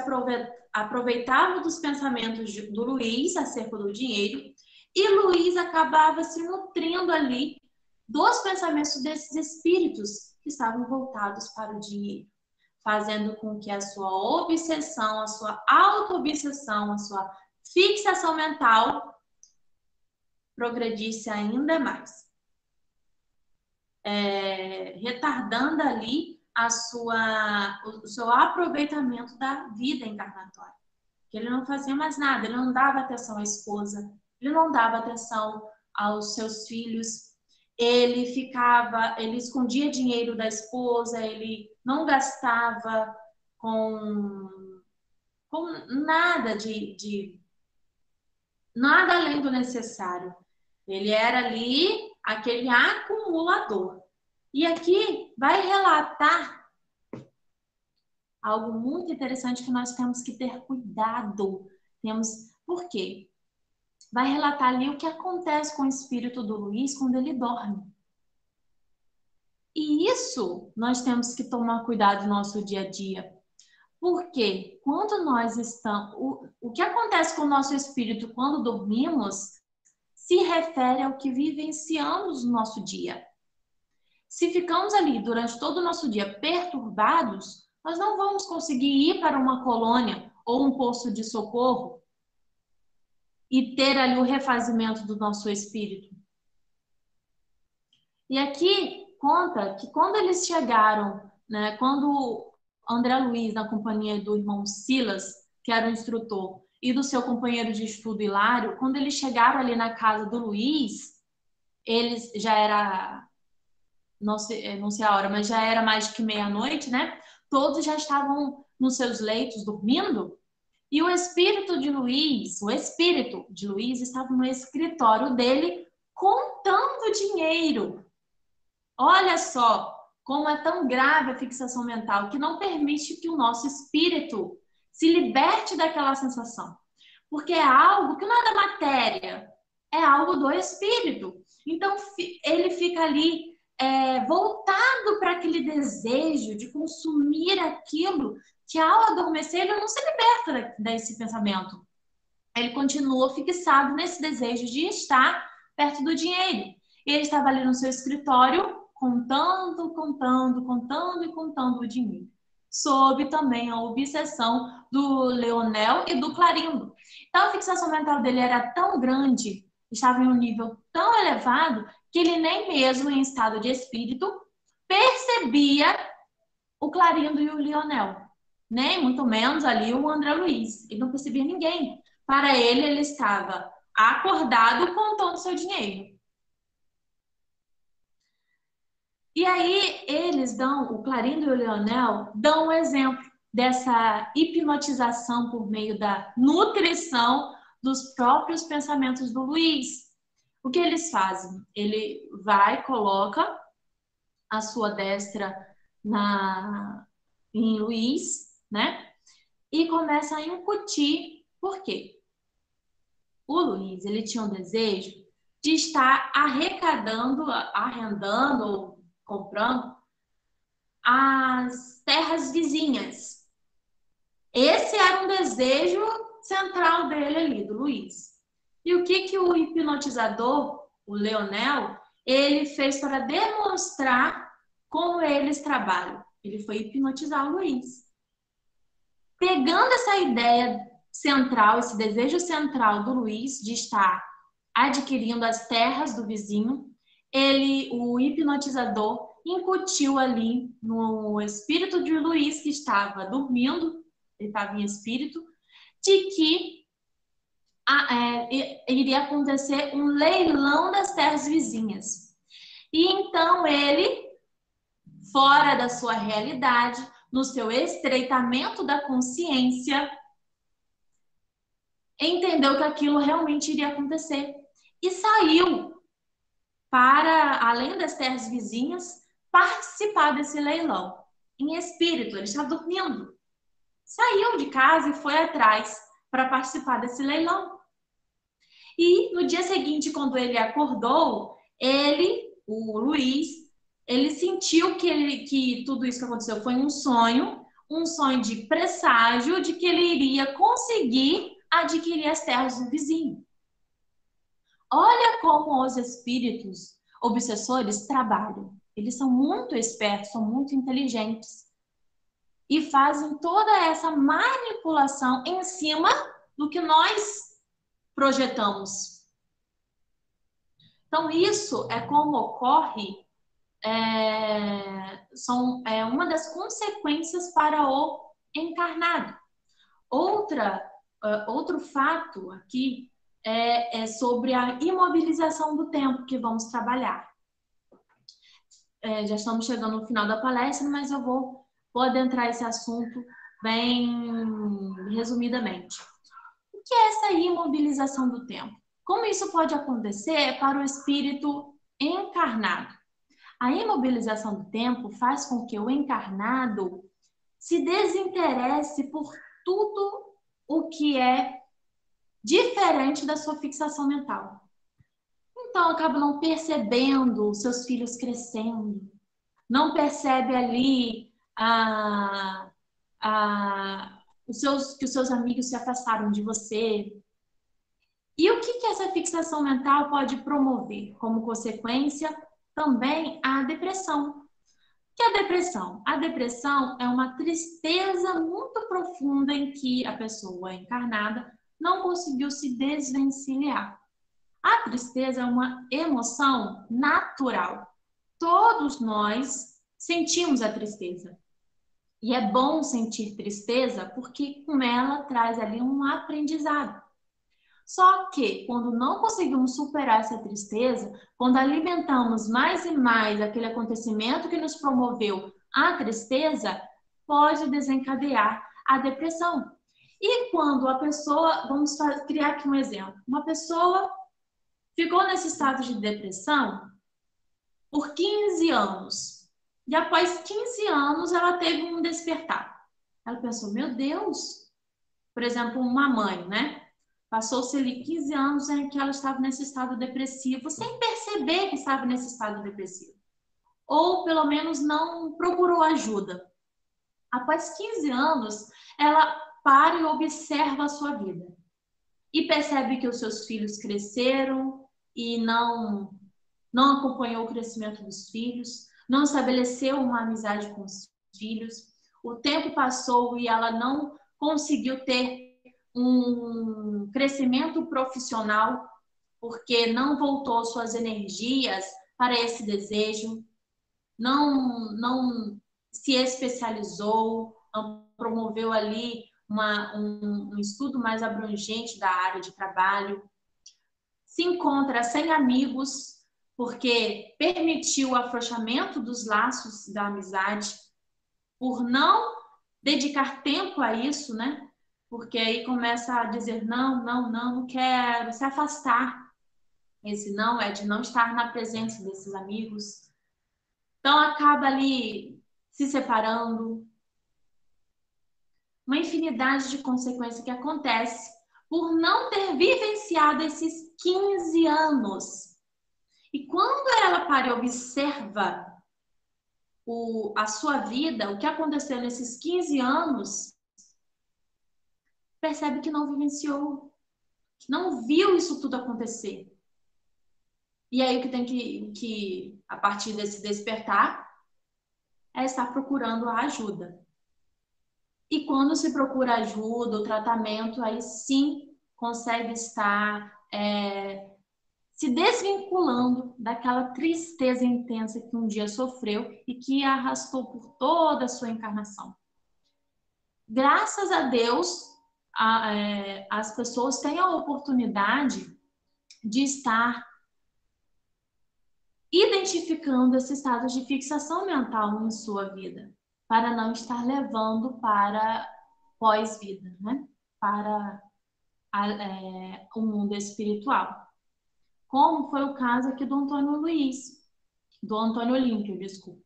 aproveitavam dos pensamentos do Luiz acerca do dinheiro, e Luiz acabava se nutrindo ali dos pensamentos desses espíritos que estavam voltados para o dinheiro, fazendo com que a sua obsessão, a sua auto-obsessão, a sua fixação mental progredisse ainda mais, retardando ali o seu aproveitamento da vida encarnatória. Que ele não fazia mais nada, ele não dava atenção à esposa, ele não dava atenção aos seus filhos, ele escondia dinheiro da esposa, ele não gastava com nada nada além do necessário. Ele era ali aquele acumulador. E aqui vai relatar algo muito interessante que nós temos que ter cuidado. Por quê? Vai relatar ali o que acontece com o espírito do Luiz quando ele dorme. E isso nós temos que tomar cuidado no nosso dia a dia. Porque quando nós estamos... O que acontece com o nosso espírito quando dormimos se refere ao que vivenciamos no nosso dia. Se ficamos ali durante todo o nosso dia perturbados, nós não vamos conseguir ir para uma colônia ou um posto de socorro e ter ali o refazimento do nosso espírito. E aqui conta que quando eles chegaram, né, quando André Luiz, na companhia do irmão Silas, que era o instrutor, e do seu companheiro de estudo Hilário, quando eles chegaram ali na casa do Luiz, eles já era, não sei a hora, mas já era mais que meia-noite, né? Todos já estavam nos seus leitos dormindo, e o espírito de Luiz estava no escritório dele contando dinheiro. Olha só como é tão grave a fixação mental, que não permite que o nosso espírito se liberte daquela sensação. Porque é algo que não é da matéria, é algo do espírito. Então, ele fica ali voltado para aquele desejo de consumir aquilo que, ao adormecer, ele não se liberta desse pensamento. Ele continua fixado nesse desejo de estar perto do dinheiro. E ele estava ali no seu escritório, contando o dinheiro. Sob também a obsessão do Leonel e do Clarindo. Então, a fixação mental dele era tão grande, estava em um nível tão elevado, que ele nem mesmo em estado de espírito percebia o Clarindo e o Leonel. Nem muito menos ali o André Luiz. Ele não percebia ninguém. Para ele, ele estava acordado contando seu dinheiro. E aí eles o Clarindo e o Leonel dão um exemplo dessa hipnotização por meio da nutrição dos próprios pensamentos do Luiz. O que eles fazem? Ele vai, coloca a sua destra em Luiz, né? E começa a incutir. Por quê? O Luiz, ele tinha um desejo de estar arrendando ou comprando as terras vizinhas. Esse era um desejo central dele ali, do Luiz. E o que o hipnotizador, o Leonel, ele fez para demonstrar como eles trabalham? Ele foi hipnotizar o Luiz. Pegando essa ideia central, esse desejo central do Luiz de estar adquirindo as terras do vizinho, o hipnotizador, incutiu ali no espírito de Luiz, que estava dormindo, ele estava em espírito, de que iria acontecer um leilão das terras vizinhas. E então ele, fora da sua realidade, no seu estreitamento da consciência, entendeu que aquilo realmente iria acontecer. E saiu para, além das terras vizinhas, participar desse leilão. Em espírito, ele estava dormindo. Saiu de casa e foi atrás para participar desse leilão. E no dia seguinte, quando ele acordou, o Luiz, ele sentiu que tudo isso que aconteceu foi um sonho de presságio de que ele iria conseguir adquirir as terras do vizinho. Olha como os espíritos obsessores trabalham. Eles são muito espertos, são muito inteligentes. E fazem toda essa manipulação em cima do que nós projetamos. Então, isso é como ocorre, uma das consequências para o encarnado. Outro fato aqui é sobre a imobilização do tempo que vamos trabalhar. Já estamos chegando no final da palestra, mas eu vou adentrar esse assunto bem resumidamente. O que é essa imobilização do tempo? Como isso pode acontecer para o espírito encarnado? A imobilização do tempo faz com que o encarnado se desinteresse por tudo o que é diferente da sua fixação mental. Então, acaba não percebendo os seus filhos crescendo, não percebe ali que os seus amigos se afastaram de você. E o que essa fixação mental pode promover? Como consequência, também a depressão. O que é a depressão? A depressão é uma tristeza muito profunda em que a pessoa encarnada não conseguiu se desvencilhar. A tristeza é uma emoção natural. Todos nós sentimos a tristeza. E é bom sentir tristeza porque com ela traz ali um aprendizado. Só que quando não conseguimos superar essa tristeza, quando alimentamos mais e mais aquele acontecimento que nos promoveu a tristeza, pode desencadear a depressão. E quando a pessoa, vamos criar aqui um exemplo, uma pessoa ficou nesse estado de depressão por 15 anos. E após 15 anos, ela teve um despertar. Ela pensou, meu Deus, por exemplo, uma mãe, né? Passou-se ali 15 anos em que ela estava nesse estado depressivo, sem perceber que estava nesse estado depressivo. Ou, pelo menos, não procurou ajuda. Após 15 anos, ela para e observa a sua vida. E percebe que os seus filhos cresceram e não acompanhou o crescimento dos filhos, não estabeleceu uma amizade com os filhos. O tempo passou e ela não conseguiu ter um crescimento profissional, porque não voltou suas energias para esse desejo, não se especializou, não promoveu ali um estudo mais abrangente da área de trabalho, se encontra sem amigos, porque permitiu o afrouxamento dos laços da amizade, por não dedicar tempo a isso, né? Porque aí começa a dizer não quero, se afastar. Esse não é de não estar na presença desses amigos. Então acaba ali se separando. Uma infinidade de consequências que acontece por não ter vivenciado esses 15 anos. E quando ela para e observa a sua vida, o que aconteceu nesses 15 anos, percebe que não vivenciou, que não viu isso tudo acontecer. E aí o que tem que a partir desse despertar, é estar procurando a ajuda. E quando se procura ajuda, o tratamento, aí sim consegue estar se desvinculando daquela tristeza intensa que um dia sofreu e que a arrastou por toda a sua encarnação. Graças a Deus, as pessoas têm a oportunidade de estar identificando esses estados de fixação mental em sua vida, para não estar levando para pós-vida, né? Para o mundo espiritual. Como foi o caso aqui do Antônio Olímpio, desculpa.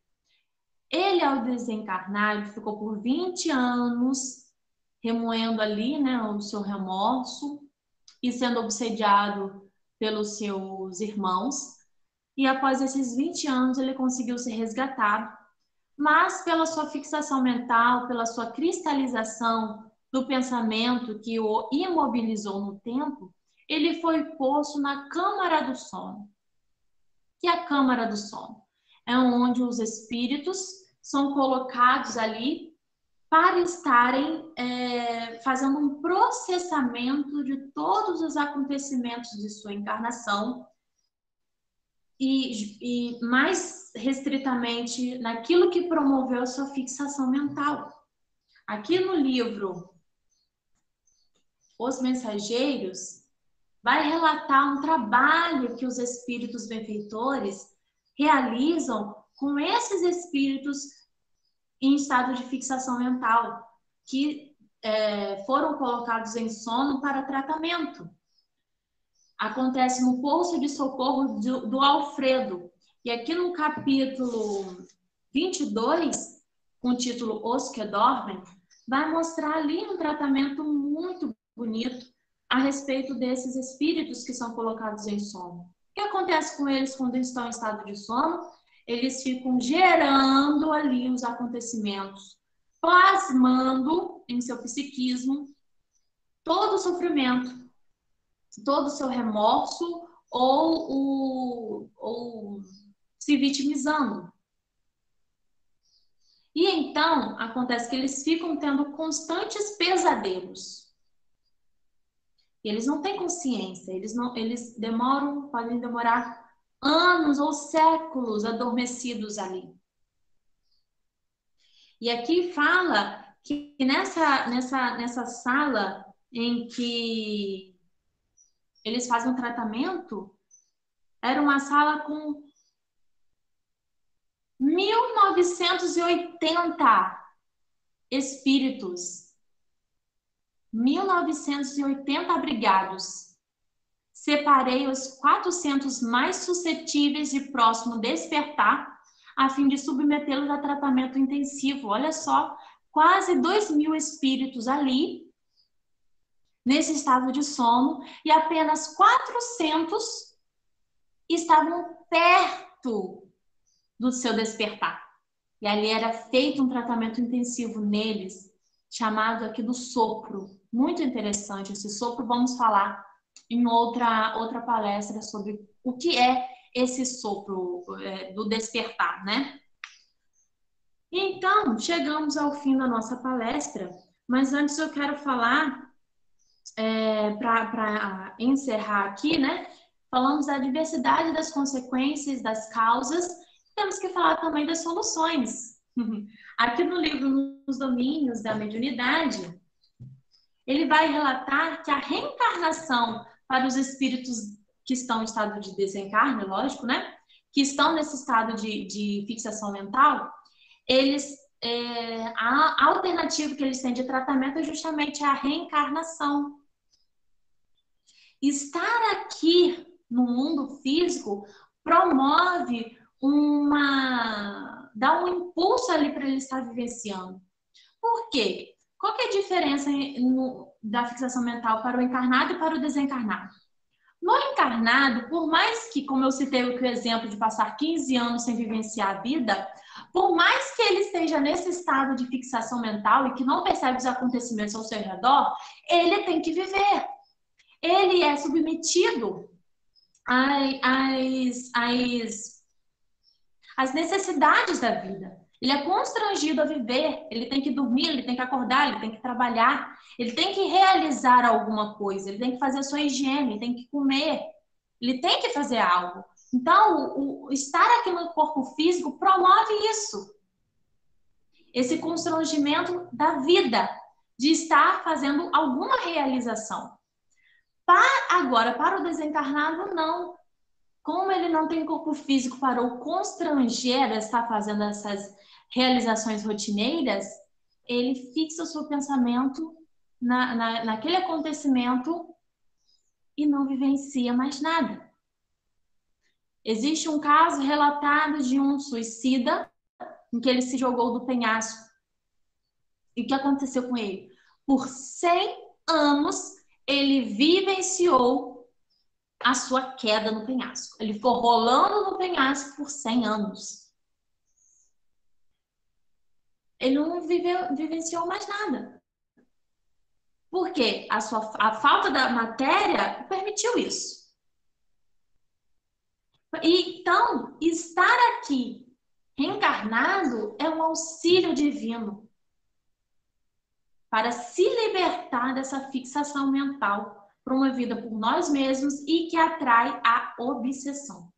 Ele, ao desencarnar, ele ficou por 20 anos remoendo ali, né, o seu remorso e sendo obsediado pelos seus irmãos. E após esses 20 anos, ele conseguiu ser resgatado. Mas pela sua fixação mental, pela sua cristalização do pensamento que o imobilizou no tempo, ele foi posto na Câmara do Sono. Que é a Câmara do Sono? É onde os espíritos são colocados ali para estarem fazendo um processamento de todos os acontecimentos de sua encarnação e mais restritamente naquilo que promoveu a sua fixação mental. Aqui no livro Os Mensageiros, vai relatar um trabalho que os espíritos benfeitores realizam com esses espíritos em estado de fixação mental, que foram colocados em sono para tratamento. Acontece no Poço de Socorro do Alfredo. E aqui no capítulo 22, com o título Os que Dormem, vai mostrar ali um tratamento muito bonito a respeito desses espíritos que são colocados em sono. O que acontece com eles quando estão em estado de sono? eles ficam gerando ali os acontecimentos, plasmando em seu psiquismo todo o sofrimento, todo o seu remorso ou se vitimizando. E então, acontece que eles ficam tendo constantes pesadelos. Eles não têm consciência, eles podem demorar anos ou séculos adormecidos ali. E aqui fala que nessa sala em que eles fazem um tratamento, era uma sala com 1980 espíritos, 1980 abrigados. Separei os 400 mais suscetíveis de próximo despertar, a fim de submetê-los a tratamento intensivo. Olha só, quase 2.000 espíritos ali, nesse estado de sono, e apenas 400 estavam perto do seu despertar. E ali era feito um tratamento intensivo neles, chamado aqui do sopro. Muito interessante esse sopro, vamos falar em outra palestra sobre o que é esse sopro do despertar, né? Então, chegamos ao fim da nossa palestra, mas antes eu quero falar, para encerrar aqui, né? Falamos da diversidade das consequências, das causas, temos que falar também das soluções. Aqui no livro Nos Domínios da Mediunidade, ele vai relatar que a reencarnação para os espíritos que estão em estado de desencarne, lógico, né? Que estão nesse estado de fixação mental, a alternativa que eles têm de tratamento é justamente a reencarnação. Estar aqui no mundo físico promove dá um impulso ali para ele estar vivenciando. Por quê? Qual que é a diferença da fixação mental para o encarnado e para o desencarnado? No encarnado, por mais que, como eu citei o exemplo de passar 15 anos sem vivenciar a vida, por mais que ele esteja nesse estado de fixação mental e que não percebe os acontecimentos ao seu redor, ele tem que viver. Ele é submetido às necessidades da vida. Ele é constrangido a viver, ele tem que dormir, ele tem que acordar, ele tem que trabalhar, ele tem que realizar alguma coisa, ele tem que fazer a sua higiene, ele tem que comer, ele tem que fazer algo. Então, o estar aqui no corpo físico promove isso. Esse constrangimento da vida, de estar fazendo alguma realização. Agora, para o desencarnado, não. Como ele não tem corpo físico para o constranger a estar fazendo essas realizações rotineiras, ele fixa o seu pensamento naquele acontecimento e não vivencia mais nada. Existe um caso relatado de um suicida em que ele se jogou do penhasco. E o que aconteceu com ele? Por 100 anos, ele vivenciou a sua queda no penhasco. Ele ficou rolando no penhasco por 100 anos. Ele não vivenciou mais nada. Por quê? A falta da matéria permitiu isso. Então, estar aqui reencarnado é um auxílio divino para se libertar dessa fixação mental promovida por nós mesmos e que atrai a obsessão.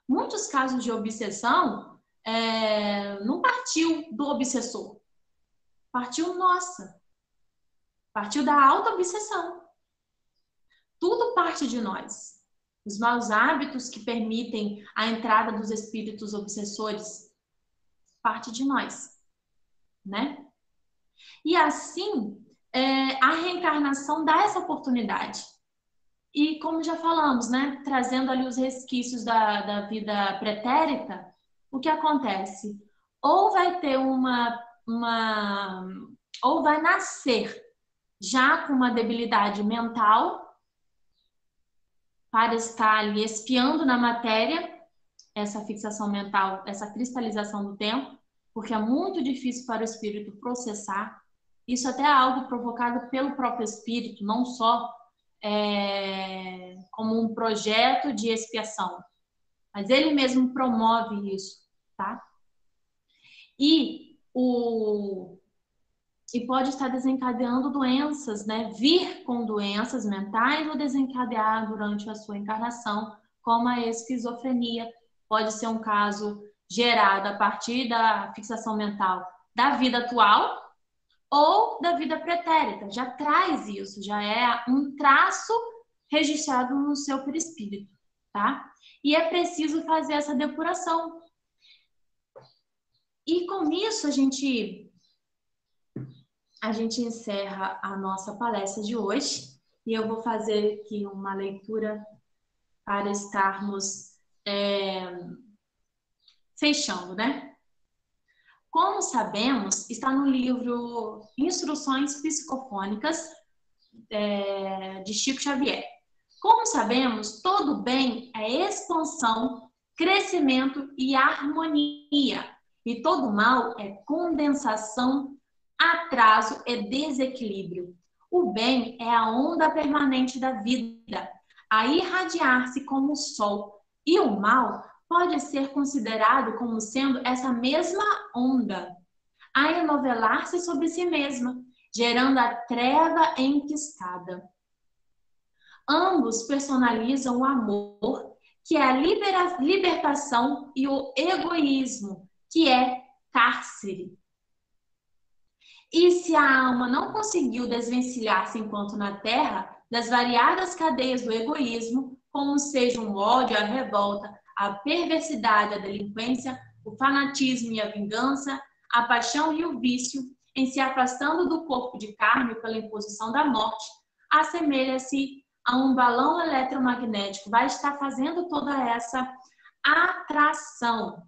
Muitos casos de obsessão não partiu do obsessor, partiu nossa, partiu da auto-obsessão. Tudo parte de nós. Os maus hábitos que permitem a entrada dos espíritos obsessores parte de nós, né? E assim, a reencarnação dá essa oportunidade. E como já falamos, né, trazendo ali os resquícios da vida pretérita, o que acontece? Ou vai ter ou vai nascer já com uma debilidade mental para estar ali espiando na matéria, essa fixação mental, essa cristalização do tempo, porque é muito difícil para o espírito processar. Isso até é algo provocado pelo próprio espírito, não só como um projeto de expiação, mas ele mesmo promove isso, tá? E pode estar desencadeando doenças, né? Vir com doenças mentais ou desencadear durante a sua encarnação, como a esquizofrenia. Pode ser um caso gerado a partir da fixação mental da vida atual ou da vida pretérita. Já traz isso, já é um traço registrado no seu perispírito, tá? E é preciso fazer essa depuração. E com isso a gente encerra a nossa palestra de hoje e eu vou fazer aqui uma leitura para estarmos fechando, né? Como sabemos, está no livro Instruções Psicofônicas de Chico Xavier. Como sabemos, todo bem é expansão, crescimento e harmonia, e todo mal é condensação, atraso e desequilíbrio. O bem é a onda permanente da vida, a irradiar-se como o sol, e o mal pode ser considerado como sendo essa mesma onda, a enovelar-se sobre si mesma, gerando a treva enquistada. Ambos personalizam o amor, que é a libertação, e o egoísmo, que é cárcere. E se a alma não conseguiu desvencilhar-se enquanto na Terra das variadas cadeias do egoísmo, como sejam o ódio, a revolta, a perversidade, a delinquência, o fanatismo e a vingança, a paixão e o vício, em se afastando do corpo de carne pela imposição da morte, assemelha-se a um balão eletromagnético, vai estar fazendo toda essa atração.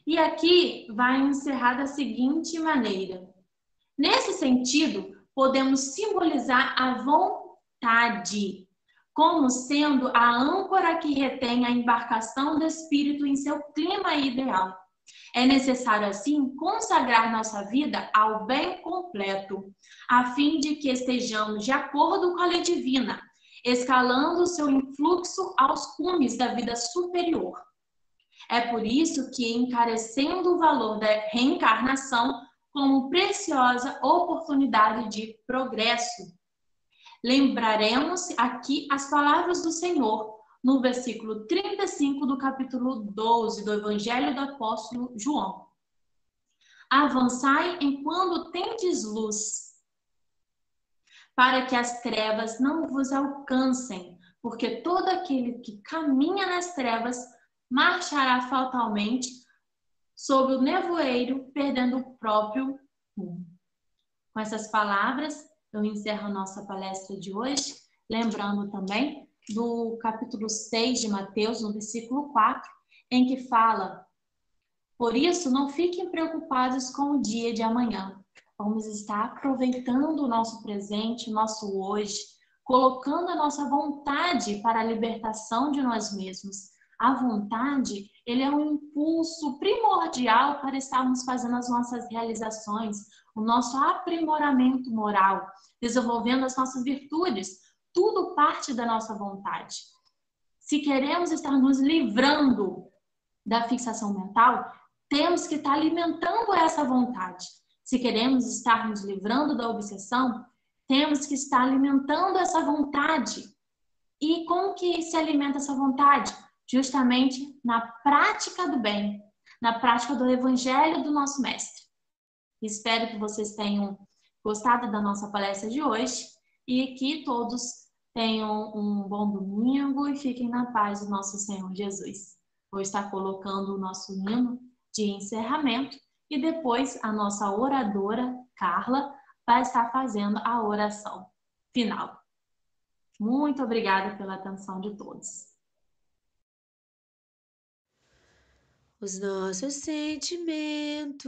E aqui vai encerrar da seguinte maneira. Nesse sentido, podemos simbolizar a vontade como sendo a âncora que retém a embarcação do espírito em seu clima ideal. É necessário, assim, consagrar nossa vida ao bem completo, a fim de que estejamos de acordo com a lei divina, escalando o seu influxo aos cumes da vida superior. É por isso que, encarecendo o valor da reencarnação como preciosa oportunidade de progresso, lembraremos aqui as palavras do Senhor, no versículo 35 do capítulo 12 do Evangelho do Apóstolo João. Avançai enquanto tendes luz, para que as trevas não vos alcancem, porque todo aquele que caminha nas trevas marchará fatalmente sob o nevoeiro, perdendo o próprio rumo. Com essas palavras, eu encerro a nossa palestra de hoje, lembrando também do capítulo 6 de Mateus, no versículo 4, em que fala: por isso, não fiquem preocupados com o dia de amanhã. Vamos estar aproveitando o nosso presente, o nosso hoje, colocando a nossa vontade para a libertação de nós mesmos. A vontade, ele é um impulso primordial para estarmos fazendo as nossas realizações, o nosso aprimoramento moral, desenvolvendo as nossas virtudes. Tudo parte da nossa vontade. Se queremos estar nos livrando da fixação mental, temos que estar alimentando essa vontade. Se queremos estar nos livrando da obsessão, temos que estar alimentando essa vontade. E como que se alimenta essa vontade? Justamente na prática do bem, na prática do evangelho do nosso mestre. Espero que vocês tenham gostado da nossa palestra de hoje e que todos tenham um bom domingo e fiquem na paz do nosso Senhor Jesus. Vou estar colocando o nosso hino de encerramento e depois a nossa oradora, Carla, vai estar fazendo a oração final. Muito obrigada pela atenção de todos. Os nossos sentimentos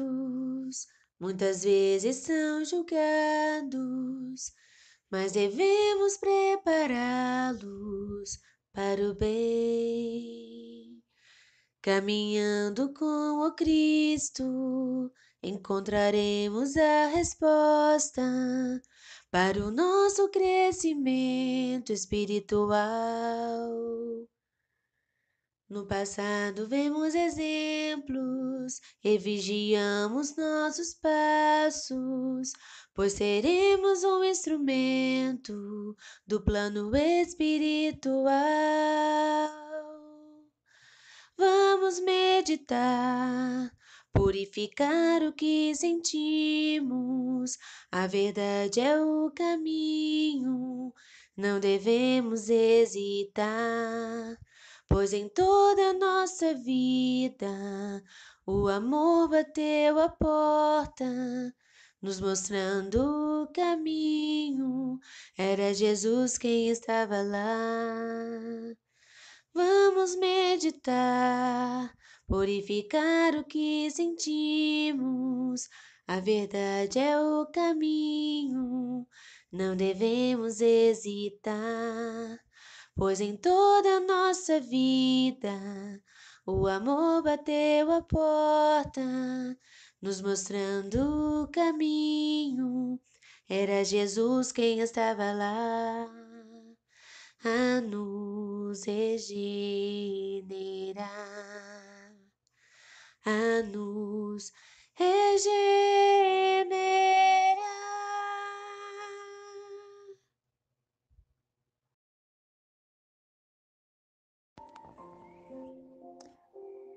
muitas vezes são julgados, mas devemos prepará-los para o bem. Caminhando com o Cristo, encontraremos a resposta para o nosso crescimento espiritual. No passado vemos exemplos e vigiamos nossos passos, pois seremos um instrumento do plano espiritual. Vamos meditar, purificar o que sentimos. A verdade é o caminho, não devemos hesitar, pois em toda a nossa vida o amor bateu a porta, nos mostrando o caminho. Era Jesus quem estava lá. Vamos meditar, purificar o que sentimos. A verdade é o caminho, não devemos hesitar, pois em toda a nossa vida o amor bateu a porta, nos mostrando o caminho. Era Jesus quem estava lá a nos regenerar, a nos regenerar.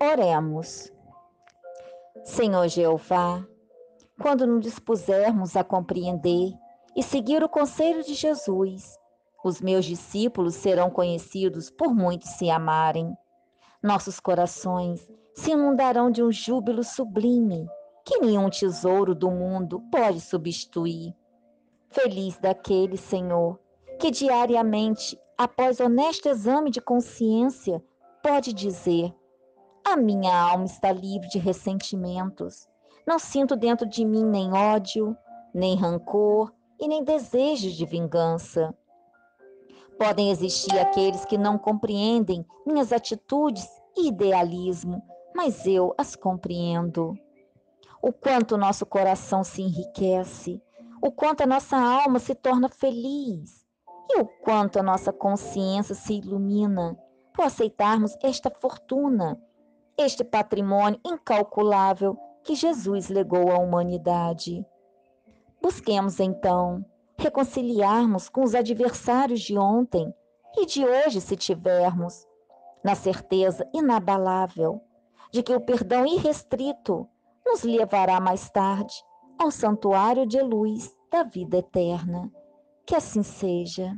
Oremos. Senhor Jeová, quando nos dispusermos a compreender e seguir o conselho de Jesus, os meus discípulos serão conhecidos por muitos se amarem. Nossos corações se inundarão de um júbilo sublime que nenhum tesouro do mundo pode substituir. Feliz daquele, Senhor, que diariamente, após honesto exame de consciência, pode dizer: a minha alma está livre de ressentimentos. Não sinto dentro de mim nem ódio, nem rancor e nem desejos de vingança. Podem existir aqueles que não compreendem minhas atitudes e idealismo, mas eu as compreendo. O quanto nosso coração se enriquece, o quanto a nossa alma se torna feliz e o quanto a nossa consciência se ilumina por aceitarmos esta fortuna, este patrimônio incalculável que Jesus legou à humanidade. Busquemos, então, reconciliarmos com os adversários de ontem e de hoje, se tivermos, na certeza inabalável de que o perdão irrestrito nos levará mais tarde ao santuário de luz da vida eterna. Que assim seja.